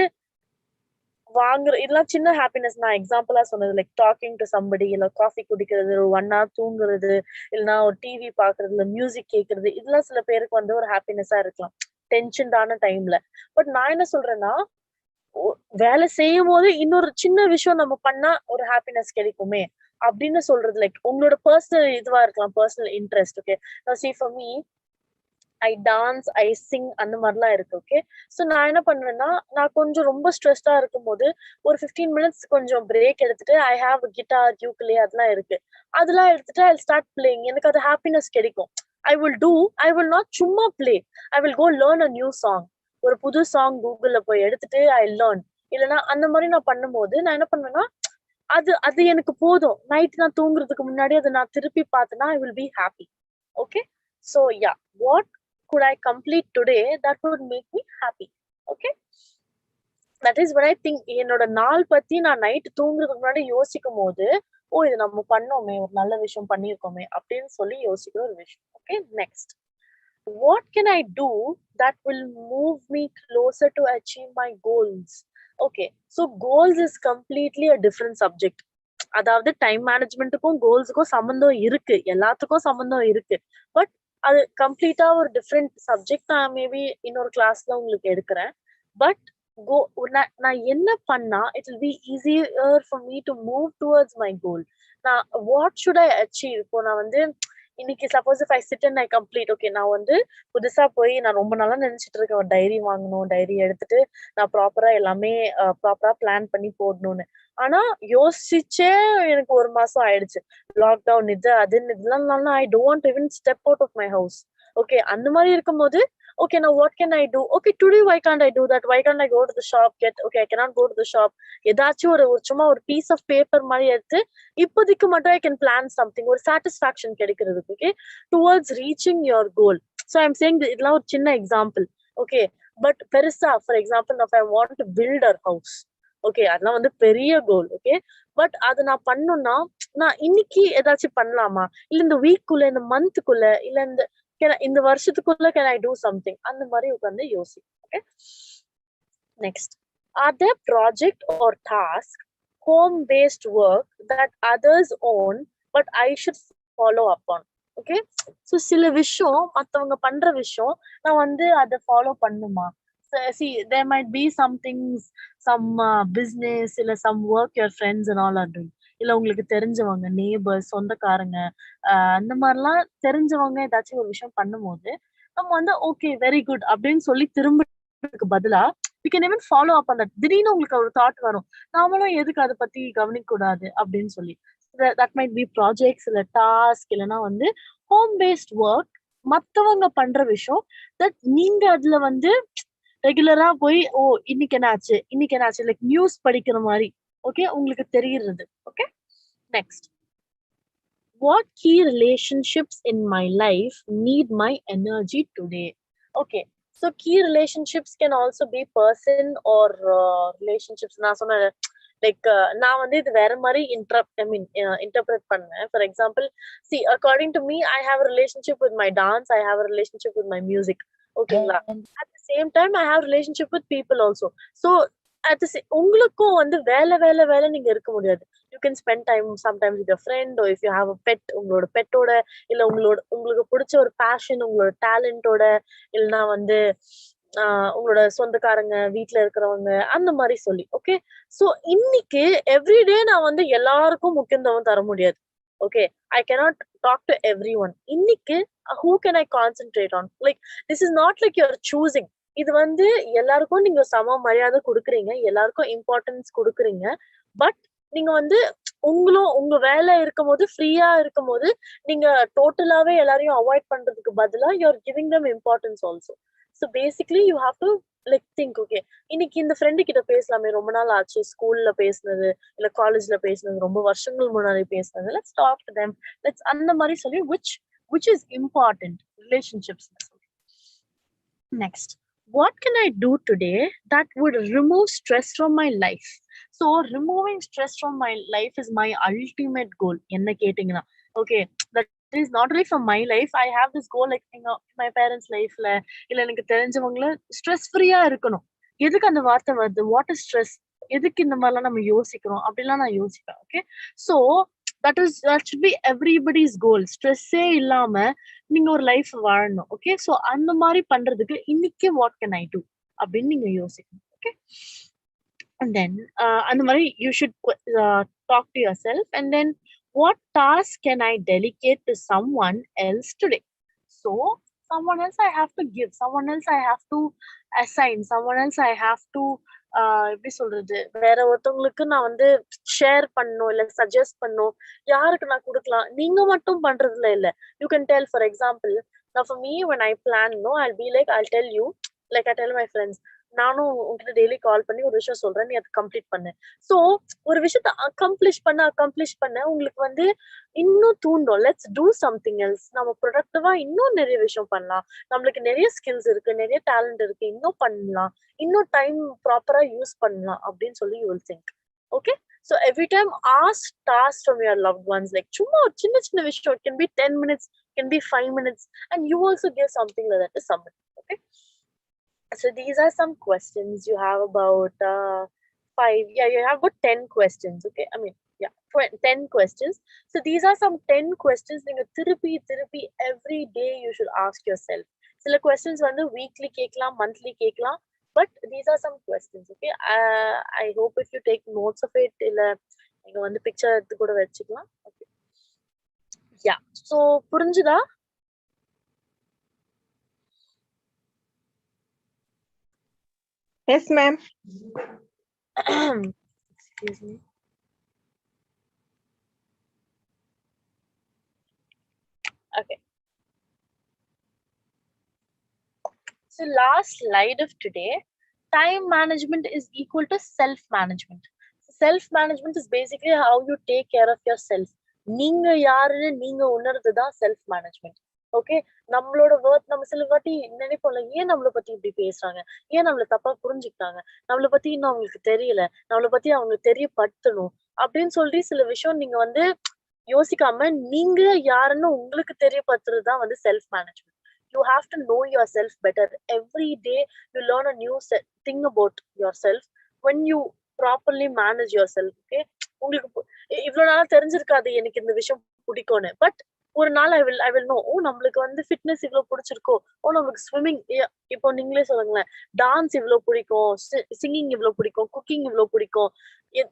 வாங்குற இதெல்லாம் சின்ன ஹாப்பினஸ். நான் எக்ஸாம்பிளா சொன்னது லைக் டாக்கிங் டு சம்படி, இல்ல காஃபி குடிக்கிறது, ஒரு 1 hour தூங்குறது, இல்லைன்னா ஒரு டிவி பாக்குறது, இல்ல மியூசிக் கேட்கறது, இதெல்லாம் சில பேருக்கு வந்து ஒரு ஹாப்பினஸா இருக்கலாம் டென்ஷன்டான டைம்ல. பட் நான் என்ன சொல்றேன்னா, வேலை செய்யும் போது இன்னொரு சின்ன விஷயம் நம்ம பண்ணா ஒரு ஹாப்பினஸ் கிடைக்குமே அப்படின்னு சொல்றது. லைக் உங்களோட பர்சனல் இதுவா இருக்கலாம், personal interest. Okay, see for me, I dance, I sing, அந்த மாதிரிலாம் இருக்கு. ஓகே, ஸோ நான் என்ன பண்ணுவேன்னா, நான் கொஞ்சம் ரொம்ப ஸ்ட்ரெஸ்டா இருக்கும் போது ஒரு 15 minutes கொஞ்சம் பிரேக் எடுத்துட்டு, ஐ ஹாவ் கிட்டார், யூக்குலே அதெல்லாம் இருக்கு, அதெல்லாம் எடுத்துட்டு ஐ ஸ்டார்ட் பிளேயிங். எனக்கு அது ஹாப்பினஸ் கிடைக்கும். ஐ வில் நாட் சும்மா play, I will go learn a new song. ஒரு புது சாங் கூகுள்ல போய் எடுத்துட்டு ஐ லேர்ன். இல்லைன்னா அந்த மாதிரி நான் பண்ணும்போது நான் என்ன பண்ணுவேன்னா, அது அது எனக்கு போதும். நைட் நான் தூங்குறதுக்கு முன்னாடி அதை நான் திருப்பி பார்த்தேன்னா ஐ will be happy. Okay, so yeah, what could I complete today that would make me happy? Okay, that is what I think. என்னோட நாள் பத்தி நான் நைட் தூங்குறதுக்கு முன்னாடி யோசிக்கும் போது, ஓ இது நம்ம பண்ணோமே, ஒரு நல்ல விஷயம் பண்ணியிருக்கோமே அப்படின்னு சொல்லி யோசிக்கிற ஒரு விஷயம். Okay, next, what can I do that will move me closer to achieve my goals? Okay, so goals is completely a different subject. அதாவது டைம் மேனேஜ்மெண்ட்டுக்கும் கோல்ஸுக்கும் சம்பந்தம் இருக்கு, எல்லாத்துக்கும் சம்பந்தம் இருக்கு. பட் அது கம்ப்ளீட்டா ஒரு டிஃப்ரெண்ட் சப்ஜெக்ட். நான் மேபி இன்னொரு கிளாஸ்ல உங்களுக்கு எடுக்கிறேன். பட் நான் என்ன பண்ணா it will be easier for me to move towards my goal. நான் வாட் ஷுட் ஐ அச்சீவ்? இப்போ நான் வந்து இன்னைக்கு suppose if I sit and I complete, okay, நான் வந்து புதுசா போய் நான் ரொம்ப நாளா நினைச்சிட்டு இருக்கேன் ஒரு டைரி வாங்கணும், டைரி எடுத்துட்டு நான் ப்ராப்பரா எல்லாமே ப்ராப்பரா பிளான் பண்ணி போடணும்னு. ஆனா யோசிச்சே எனக்கு 1 மாசம் ஆயிடுச்சு. லாக்டவுன் இது அதுன்னு இதெல்லாம் I don't even step out of my house. Okay, அந்த மாதிரி இருக்கும்போது okay, now what can I do? Okay, today why can't I do that? Why can't I go to the shop? Okay, I cannot go to the shop. ஏதாச்சும் ஒரு சும்மா ஒரு piece of paper மாதிரி எடுத்து இப்போதைக்கு மட்டும் ஐ கேன் பிளான் சம்திங், ஒரு satisfaction கிடைக்கிறதுக்கு. Okay, towards reaching your goal. So I'm saying இதெல்லாம் ஒரு சின்ன எக்ஸாம்பிள். ஓகே, பட் பெருசா for example I want to build a house. Okay, அதெல்லாம் வந்து பெரிய கோல். ஓகே, பட் அது நான் பண்ணணும்னா நான் இன்னைக்கு ஏதாச்சும் பண்ணலாமா, இல்ல இந்த வீக்குள்ள, இந்த மந்த்துக்குள்ள, இல்ல இந்த வருஷத்துக்குள்ள கேன் ஐ டூ சம்திங், அந்த மாதிரி உட்காந்து யோசி. Okay, next, are there project or task, home based work that others own but I should follow up on? Okay, so சில விஷயம் மற்றவங்க பண்ற விஷயம் நான் வந்து அதை ஃபாலோ பண்ணுமா? See, there might be some things, some business, இல்ல some work your friends and all are doing. இல்ல உங்களுக்கு தெரிஞ்சவங்க, நேபர்ஸ், சொந்தக்காரங்க, அந்த மாதிரிலாம் தெரிஞ்சவங்க ஏதாச்சும் ஒரு விஷயம் பண்ணும்போது நம்ம வந்து ஓகே வெரி குட் அப்படின்னு சொல்லி திரும்புறதுக்கு பதிலா we can even follow up on that. திடீர்னு உங்களுக்கு ஒரு தாட் வரும், நாமளும் எதுக்கு அதை பத்தி கவனிக்க கூடாது அப்படின்னு சொல்லி. that might be projects, இல்ல டாஸ்க், இல்லைன்னா வந்து ஹோம் பேஸ்ட் ஒர்க், மத்தவங்க பண்ற விஷயம் தட் நீங்க அதுல வந்து ரெகுலரா போய் ஓ இன்னைக்கு என்ன ஆச்சு லைக் நியூஸ் படிக்கிற மாதிரி. ஓகே, உங்களுக்கு தெரியுறது. Okay, next, what key relationships in my life need my energy today? Okay, so key relationships can also be person or relationships. நான் சொன்ன லைக் நான் வந்து இது வேற மாதிரி இன்டர்பிரட் பண்ணேன். For example, see according to me, I have a relationship with my dance, I have a relationship with my music. ஓகேங்களா, at the same time I have relationship with people also. So at the உங்களுக்கும் வந்து வேலை நீங்க இருக்க முடியாது. you can spend time sometimes with your friend, or if you have a pet, உங்களோட பெட்டோட, இல்ல உங்களுக்கு பிடிச்ச ஒரு பேஷன், உங்களோட டேலண்டோட, இல்லைன்னா வந்து உங்களோட சொந்தக்காரங்க, வீட்டுல இருக்கிறவங்க, அந்த மாதிரி சொல்லி. ஓகே, சோ இன்னைக்கு எவ்ரிடே நான் வந்து எல்லாருக்கும் முக்கியத்துவம் தர முடியாது. Okay, I cannot talk to everyone. இன்னைக்கு who can I concentrate on? Like this is not like you're choosing. இது வந்து எல்லாருக்கும் நீங்க சம மரியாதை கொடுக்குறீங்க, எல்லாருக்கும் இம்பார்ட்டன்ஸ் கொடுக்குறீங்க. பட் நீங்க வந்து உங்க வேலை இருக்கும் போது, ஃப்ரீயா இருக்கும் போது, நீங்க டோட்டலாவே எல்லாரையும் அவாய்ட் பண்றதுக்கு பதிலா you're giving them importance also. So basically you have to like think, okay, இன்னைக்கு இந்த ஃப்ரெண்டு கிட்ட பேசலாமே, ரொம்ப நாள் ஆச்சு, ஸ்கூல்ல பேசினது இல்ல காலேஜ்ல பேசினது, ரொம்ப வருஷங்கள் முன்னாடி பேசினது, let's talk to them, let's அந்த மாதிரி சொல்லி which is important relationships. Next, what can I do today that would remove stress from my life? So removing stress from my life is my ultimate goal. என்ன கேட்டீங்கன்னா, okay, that is not only from my life, I have this goal like my parents lifeல, இல்ல எனக்கு தெரிஞ்சவங்கள stress ஃப்ரீயா இருக்கணும். எதுக்கு அந்த வார்த்தை வருது, வாட் இஸ் ஸ்ட்ரெஸ்? எதுக்கு இந்த மாதிரிலாம் நம்ம யோசிக்கிறோம் அப்படிலாம் நான் யோசிப்பேன். Okay, so that should be everybody's goal. ஸ்ட்ரெஸ்ஸே இல்லாம நீங்க ஒரு லைஃப் வாழணும். ஓகே, ஸோ அந்த மாதிரி பண்றதுக்கு இன்னைக்கு வாட் கேன் ஐ டூ அப்படின்னு நீங்க யோசிக்கணும். ஓகே, and then அந்த மாதிரி you should talk to yourself, and then what task can I delegate to someone else today? So someone else I have to give, someone else I have to assign, someone else I have to எப்படி சொல்றது, வேற ஒருத்தவங்களுக்கு நான் வந்து share பண்ணணும் இல்ல suggest பண்ணணும். யாருக்கு நான் கொடுக்கலாம், நீங்க மட்டும் பண்றதுல இல்ல. You can del, for example, now for me when I plan, no, I'll tell you, like I tell my friends, நானும் உங்ககிட்ட டெய்லி கால் பண்ணி ஒரு விஷயம் சொல்றேன், நீ அதை கம்ப்ளீட் பண்ணு. சோ ஒரு விஷயத்த அக்கம்ப்ளிஷ் பண்ண உங்களுக்கு வந்து இன்னும் தூண்டும். Let's do something else. நம்ம ப்ரொடக்டிவா இன்னும் நிறைய விஷயம் பண்ணலாம். நம்மளுக்கு நிறைய ஸ்கில்ஸ் இருக்கு, நிறைய டேலண்ட் இருக்கு, இன்னும் பண்ணலாம், இன்னும் டைம் ப்ராப்பரா யூஸ் பண்ணலாம் அப்படின்னு சொல்லி you will think. Okay, so every time ask tasks from your loved ones, like சும்மா ஒரு சின்ன சின்ன விஷயம், it can be 10 minutes, can be 5 minutes, and you also give something like that to somebody. Okay, so these are some questions you have about 5, yeah, you have about 10 questions. Okay, I mean, yeah, 10 questions. So these are some 10 questions நீங்க திருப்பி every day you should ask yourself. சில questions வந்து weekly கேட்கலாம், monthly கேட்கலாம், but these are some questions. Okay, I hope if you take notes of it, இல்ல நீங்க வந்து picture எடுத்து கூட வச்சுக்கலாம். Okay, yeah, so புரிஞ்சுதா? Yes, ma'am. Excuse me. Okay. So last slide of today, time management is equal to self-management. Self-management is basically how you take care of yourself. நீங்க யாருன்னு நீங்க உணர்றதுதான் செல்ஃப் மேனேஜ்மெண்ட். ஓகே, நம்மளோட worth நம்ம சில வாட்டி நினைப்போம்ல, ஏன் நம்மளை பத்தி இப்படி பேசுறாங்க, ஏன் நம்மள தப்பா புரிஞ்சுக்கிட்டாங்க, நம்மளை பத்தி இன்னும் அவங்களுக்கு தெரியல, நம்மளை பத்தி அவங்களுக்கு தெரியப்படுத்தணும் அப்படின்னு சொல்லி சில விஷயம் நீங்க வந்து யோசிக்காம நீங்க யாருன்னு உங்களுக்கு தெரியப்படுத்துறதுதான் வந்து self management. You have to know yourself better. Every day you learn a new thing about yourself when you properly manage yourself. Okay, உங்களுக்கு இவ்வளவு நாளா தெரிஞ்சிருக்காது எனக்கு இந்த விஷயம் பிடிக்கும்னு, பட் ஒரு நாள் I will know, ஓ நம்மளுக்கு வந்து ஃபிட்னஸ் இவ்வளவு பிடிச்சிருக்கோ, ஓ நம்மளுக்கு ஸ்விம்மிங், இப்போ நீங்களே சொல்லுங்களேன், டான்ஸ் இவ்வளவு பிடிக்கும், சிங்கிங் இவ்வளவு பிடிக்கும், குக்கிங் இவ்வளவு பிடிக்கும்.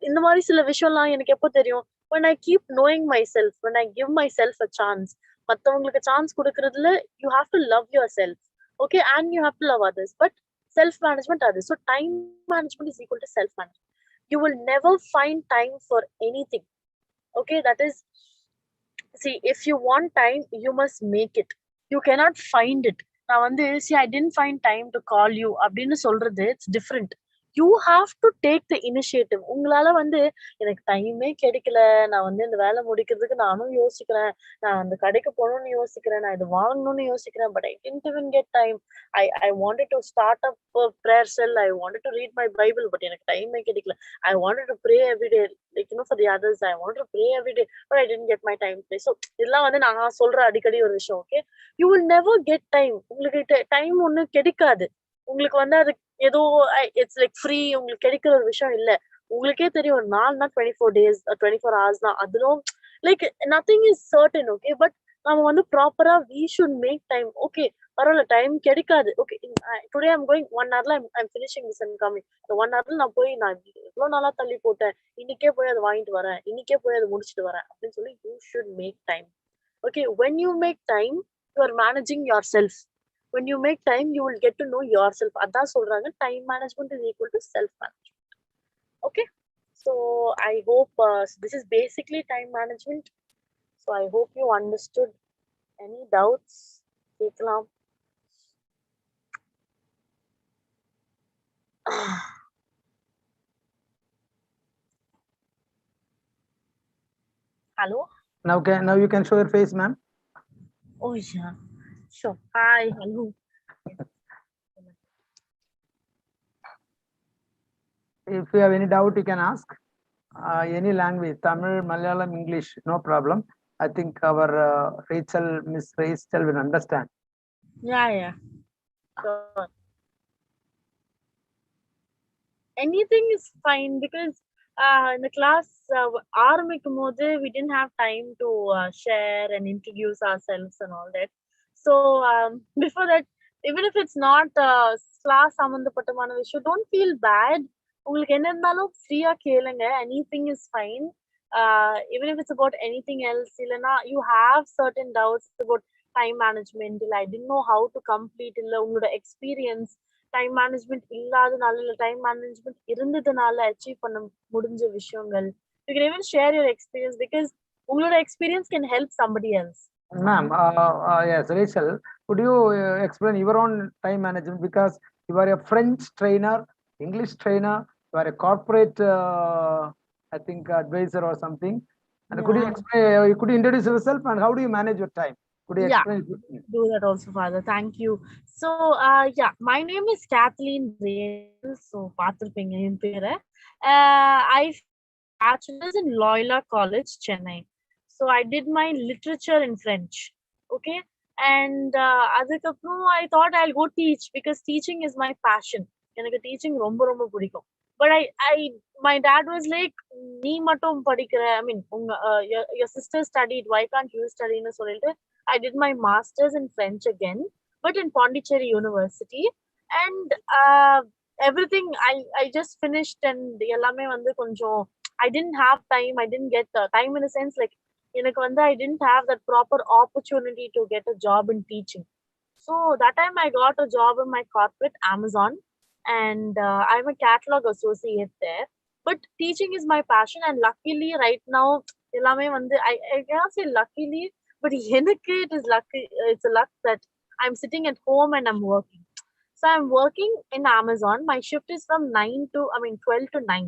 இந்த மாதிரி சில விஷயம்லாம் எனக்கு எப்போ தெரியும், when I keep knowing myself, when I give myself a chance. மத்தவங்களுக்கு சான்ஸ் கொடுக்கறதுல you have to love yourself. Okay, and you have to love others, but self management அது. So time management is equal to self management. You will never find time for anything. Okay, that is, see, if you want time you must make it. You cannot find it. நான் வந்து see I didn't find time to call you அப்படின்னு சொல்றது, it's different. You have to take the initiative. உங்களால வந்து எனக்கு டைமே கிடைக்கல, நான் வந்து இந்த வேலை முடிக்கிறதுக்கு நானும் யோசிக்கிறேன், நான் அந்த கடைக்கு போகணும்னு யோசிக்கிறேன், நான் இது வாங்கணும்னு யோசிக்கிறேன், but I didn't even get time. I wanted to start up a prayer cell, I wanted to read my Bible, but எனக்கு டைமே கிடைக்கல. I wanted to pray every day, like for the others, I wanted to pray every day, but I didn't get my time to pray. So இதெல்லாம் வந்து நான் சொல்ற அடிக்கடி ஒரு விஷயம். Okay, you will never get time. உங்களுக்கு time ஒண்ணு கிடைக்காது. உங்களுக்கு வந்து அது ஏதோ இட்ஸ் லைக் ஃப்ரீ, உங்களுக்கு கிடைக்கிற ஒரு விஷயம் இல்ல. உங்களுக்கே தெரியும், ஒரு 4 நாள் 24 days 24 hours தான், அதுவும் like nothing is certain. Okay, but நம்ம வந்து ப்ராப்பரா we should make time. Okay, பரவாயில்ல டைம் கிடைக்காது, ஓகே டுடே ஐம் கோயிங் 1 hourல I'm finishing this and coming. இந்த 1 hourல நான் போய் நான் எவ்வளவு நாளா தள்ளி போட்டேன், இன்னைக்கே போய் அதை வாங்கிட்டு வரேன், இன்னைக்கே போய் அதை முடிச்சுட்டு வரேன் அப்படின்னு சொல்லி you should make time. Okay, when you make time you are managing yourself. When you make time you will get to know yourself. அதான் சொல்றாங்க, time management is equal to self management. Okay, so I hope this is basically time management. So I hope you understood. Any doubts? கேட்கலாம். Hello. Now you can show your face, ma'am. Oh yeah, sure. Hi, hello. If you have any doubt, you can ask. Any language, Tamil, Malayalam, English, no problem. I think our Miss Rachel will understand. Yeah, sure. anything is fine because in the class ஆரம்பிக்கும் போது we didn't have time to share and introduce ourselves and all that. So before that, even if it's not class சம்பந்தப்பட்டமான விஷயம், don't feel bad. உங்களுக்கு என்ன இருந்தாலும் ஃப்ரீயா கேளுங்க, anything is fine. Even if it's about anything else, இல்லைன்னா you have certain doubts about time management, இல்ல I didn't know how to complete, இல்ல உங்களோட experience டைம் மேனேஜ்மெண்ட் இல்லாதனால இல்ல டைம் மேனேஜ்மெண்ட் இருந்ததுனால அச்சீவ் பண்ண முடிஞ்ச விஷயங்கள், you can even share your experience because உங்களோட experience can help somebody else. Ma'am, yes, Rachel, could you explain your own time management, because you are a French trainer, English trainer, you are a corporate, I think, advisor or something. And could you explain? Could you introduce yourself and how do you manage your time? Could you explain? Do that also, Father. Thank you. So, yeah, my name is Kathleen Rachel. So, பார்த்திருப்பீங்க என் பேரை. I bachelor's in Loyola College, Chennai. So, I did my literature in French. Okay. And அதுக்கப்புறம் I thought I'll go teach because teaching is my passion. எனக்கு teaching ரொம்ப ரொம்ப பிடிக்கும். But my dad was like, நீ மட்டும் படிக்கிற, I mean, your sister studied, why can't you study ன்னு சொல்லிட்டு I did my master's in French again, but in Pondicherry University. And everything I just finished and எல்லாமே வந்து கொஞ்சம் I didn't have time. I didn't get time in a sense like எனக்கு வந்து I didn't have that proper opportunity to get a job in teaching. So that time I got a job in my corporate Amazon, and I'm a catalog associate there. But teaching is my passion, and luckily right now எல்லாமே வந்து I cannot say luckily, but எனக்கு it is lucky. It's a luck that I'm sitting at home and I'm working. So I'm working in Amazon. My shift is from 12 to 9.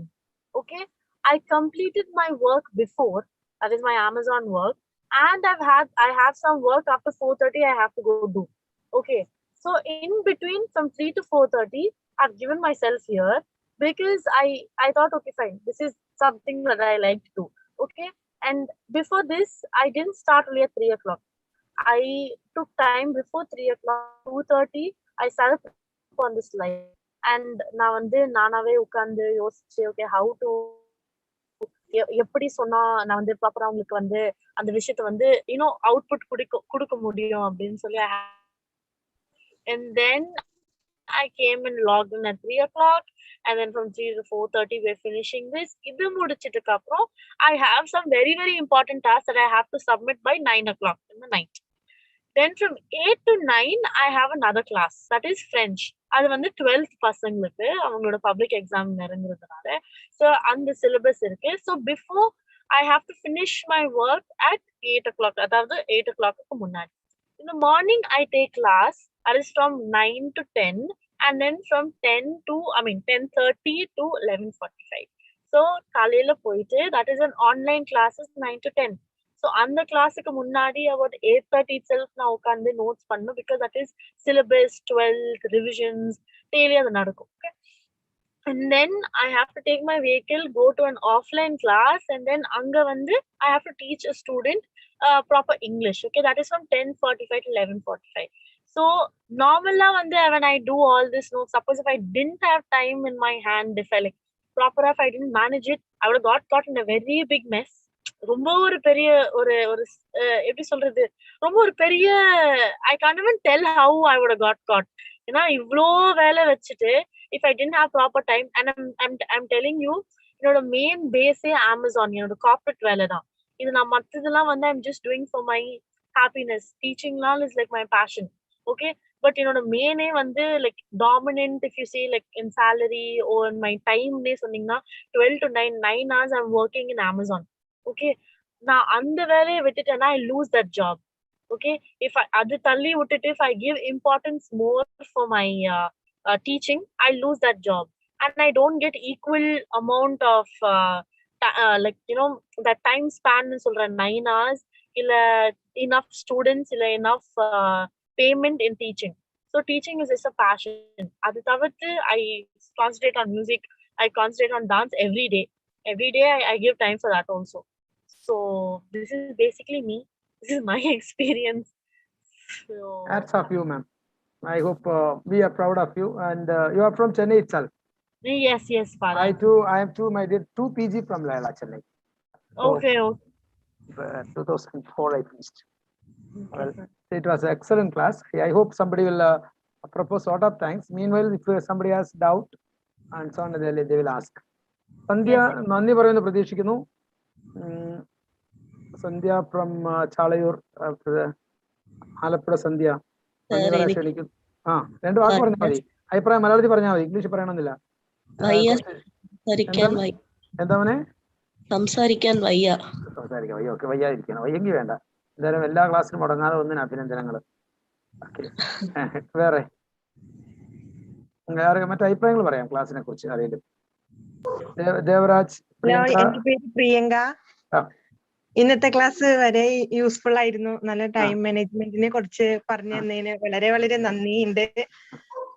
Okay. I completed my work before. That is my Amazon work. And I have some work after 4:30 I have to go do. Okay. So in between from 3 to 4:30, I've given myself here because I thought, okay, fine. This is something that I like to do. Okay. And before this, I didn't start only at 3 o'clock. I took time before 3 o'clock, 2:30. I started on this live. And நான் வந்து நானாவே உட்கார்ந்து யோசிச்சு, okay, how to எப்படி சொன்னா நான் வந்து ப்ராப்பரா உங்களுக்கு வந்து அந்த விஷயத்த வந்து அவுட்புட் கொடுக்க முடியும் அப்படின்னு சொல்லி and then I came and logged in at 3 o'clock, and then from 3 to 4:30 we're finishing this. இது முடிச்சிட்டுக்கு அப்புறம் I have some very very important tasks that I have to submit by 9 o'clock in the night. Then from 8 to 9 I have another class, that is French. அது வந்து 12th பசங்களுக்கு அவங்களோட public exam நெருங்குறதுனால so அந்த syllabus இருக்கு. So before I have to finish my work at 8 o'clock, அதாவது 8 o'clock முன்னாடி. In the morning I take class, that is from 9 to 10, and then from 10:30 to 11:45. So காலையில போயிட்டு, that is an online classes 9 to 10. So அந்த கிளாஸுக்கு முன்னாடி about 8:30 itself நான் உட்கார்ந்து notes பண்ணணும் because that is syllabus 12th revisions daily அது நடக்கும். Okay. And then I have to take my vehicle, go to an offline class, and then anga vandu I have to teach a student proper English. Okay, that is from 10:45 to 11:45. So normally when I do all this, no, suppose if I didn't have time in my hand, if I like proper, if I didn't manage it, I would have got caught in a very big mess. ரொம்ப ஒரு பெரிய ஒரு எப்படி சொல்றது, ரொம்ப ஒரு பெரிய I can't even tell how I would have got caught. ஏன்னா இவ்ளோ வேலை வச்சுட்டு if I didn't have proper time, and I'm telling you, என்னோட மெயின் பேஸே Amazon, என்னோட கார்ப்பரேட் வேலை தான். இது நான் மத்ததெல்லாம் வந்து I'm just doing for my happiness. Teachingலாம் is like my passion. Okay, but என்னோட மெயினே வந்து like dominant, if you see like in salary or in my time னே சொன்னீங்கன்னா 12 to 9 hours I'm working in Amazon. Okay, நான் அந்த வேலையை விட்டுட்டேன்னா I lose that job. Okay, if I அது தள்ளி விட்டுட்டு if I give importance more for my teaching, I lose that job, and I don't get equal amount of like that time span சொல்ற 9 hours இல்ல enough students இல்ல enough payment in teaching. So teaching is just a passion. அது தவிர்த்து I concentrate on music, I concentrate on dance every day. I give time for that also. So this is basically me. This is my experience. So hats off you, ma'am. I hope we are proud of you, and you are from Chennai itself. Yes, Father. I have two, my dear, 2 PG from Laila Chennai. Okay. 2004 I finished. Well, Sir. it was an excellent class. I hope somebody will propose a lot of thanks. Meanwhile, if somebody has doubt and so on, they will ask. Sandhya, നന്ദി പറയുന്നു പ്രതീക്ഷിക്കുന്നു. സന്ധ്യ from ചാളയൂർ, Alappuzha സന്ധ്യ നന്ദി പറയാൻ ക്ഷണിക്കുന്നു. 2 വാക്ക് പറഞ്ഞാൽ മതി. അഭിപ്രായം മലയാളത്തിൽ പറഞ്ഞാൽ മതി, ഇംഗ്ലീഷ് പറയണമെന്നില്ല. എന്താ സംസാരിക്കാൻ വയ്യ. ഓക്കെ, വയ്യാതിരിക്കണം. വയ്യെങ്കിൽ വേണ്ട. എന്തായാലും എല്ലാ ക്ലാസ്സിലും മുടങ്ങാതെ ഒന്നിന് അഭിനന്ദനങ്ങൾ. വേറെ മറ്റു അഭിപ്രായങ്ങൾ പറയാം ക്ലാസ്സിനെ കുറിച്ച് അറിയാലും. ദേവരാജ്. എന്റെ പേര് പ്രിയങ്ക. ഇന്നത്തെ ക്ലാസ് വളരെ യൂസ്ഫുൾ ആയിരുന്നു. നല്ല ടൈം മാനേജ്മെന്റിനെ കുറിച്ച് പറഞ്ഞു തന്നതിന് വളരെ വളരെ നന്ദിയുണ്ട്.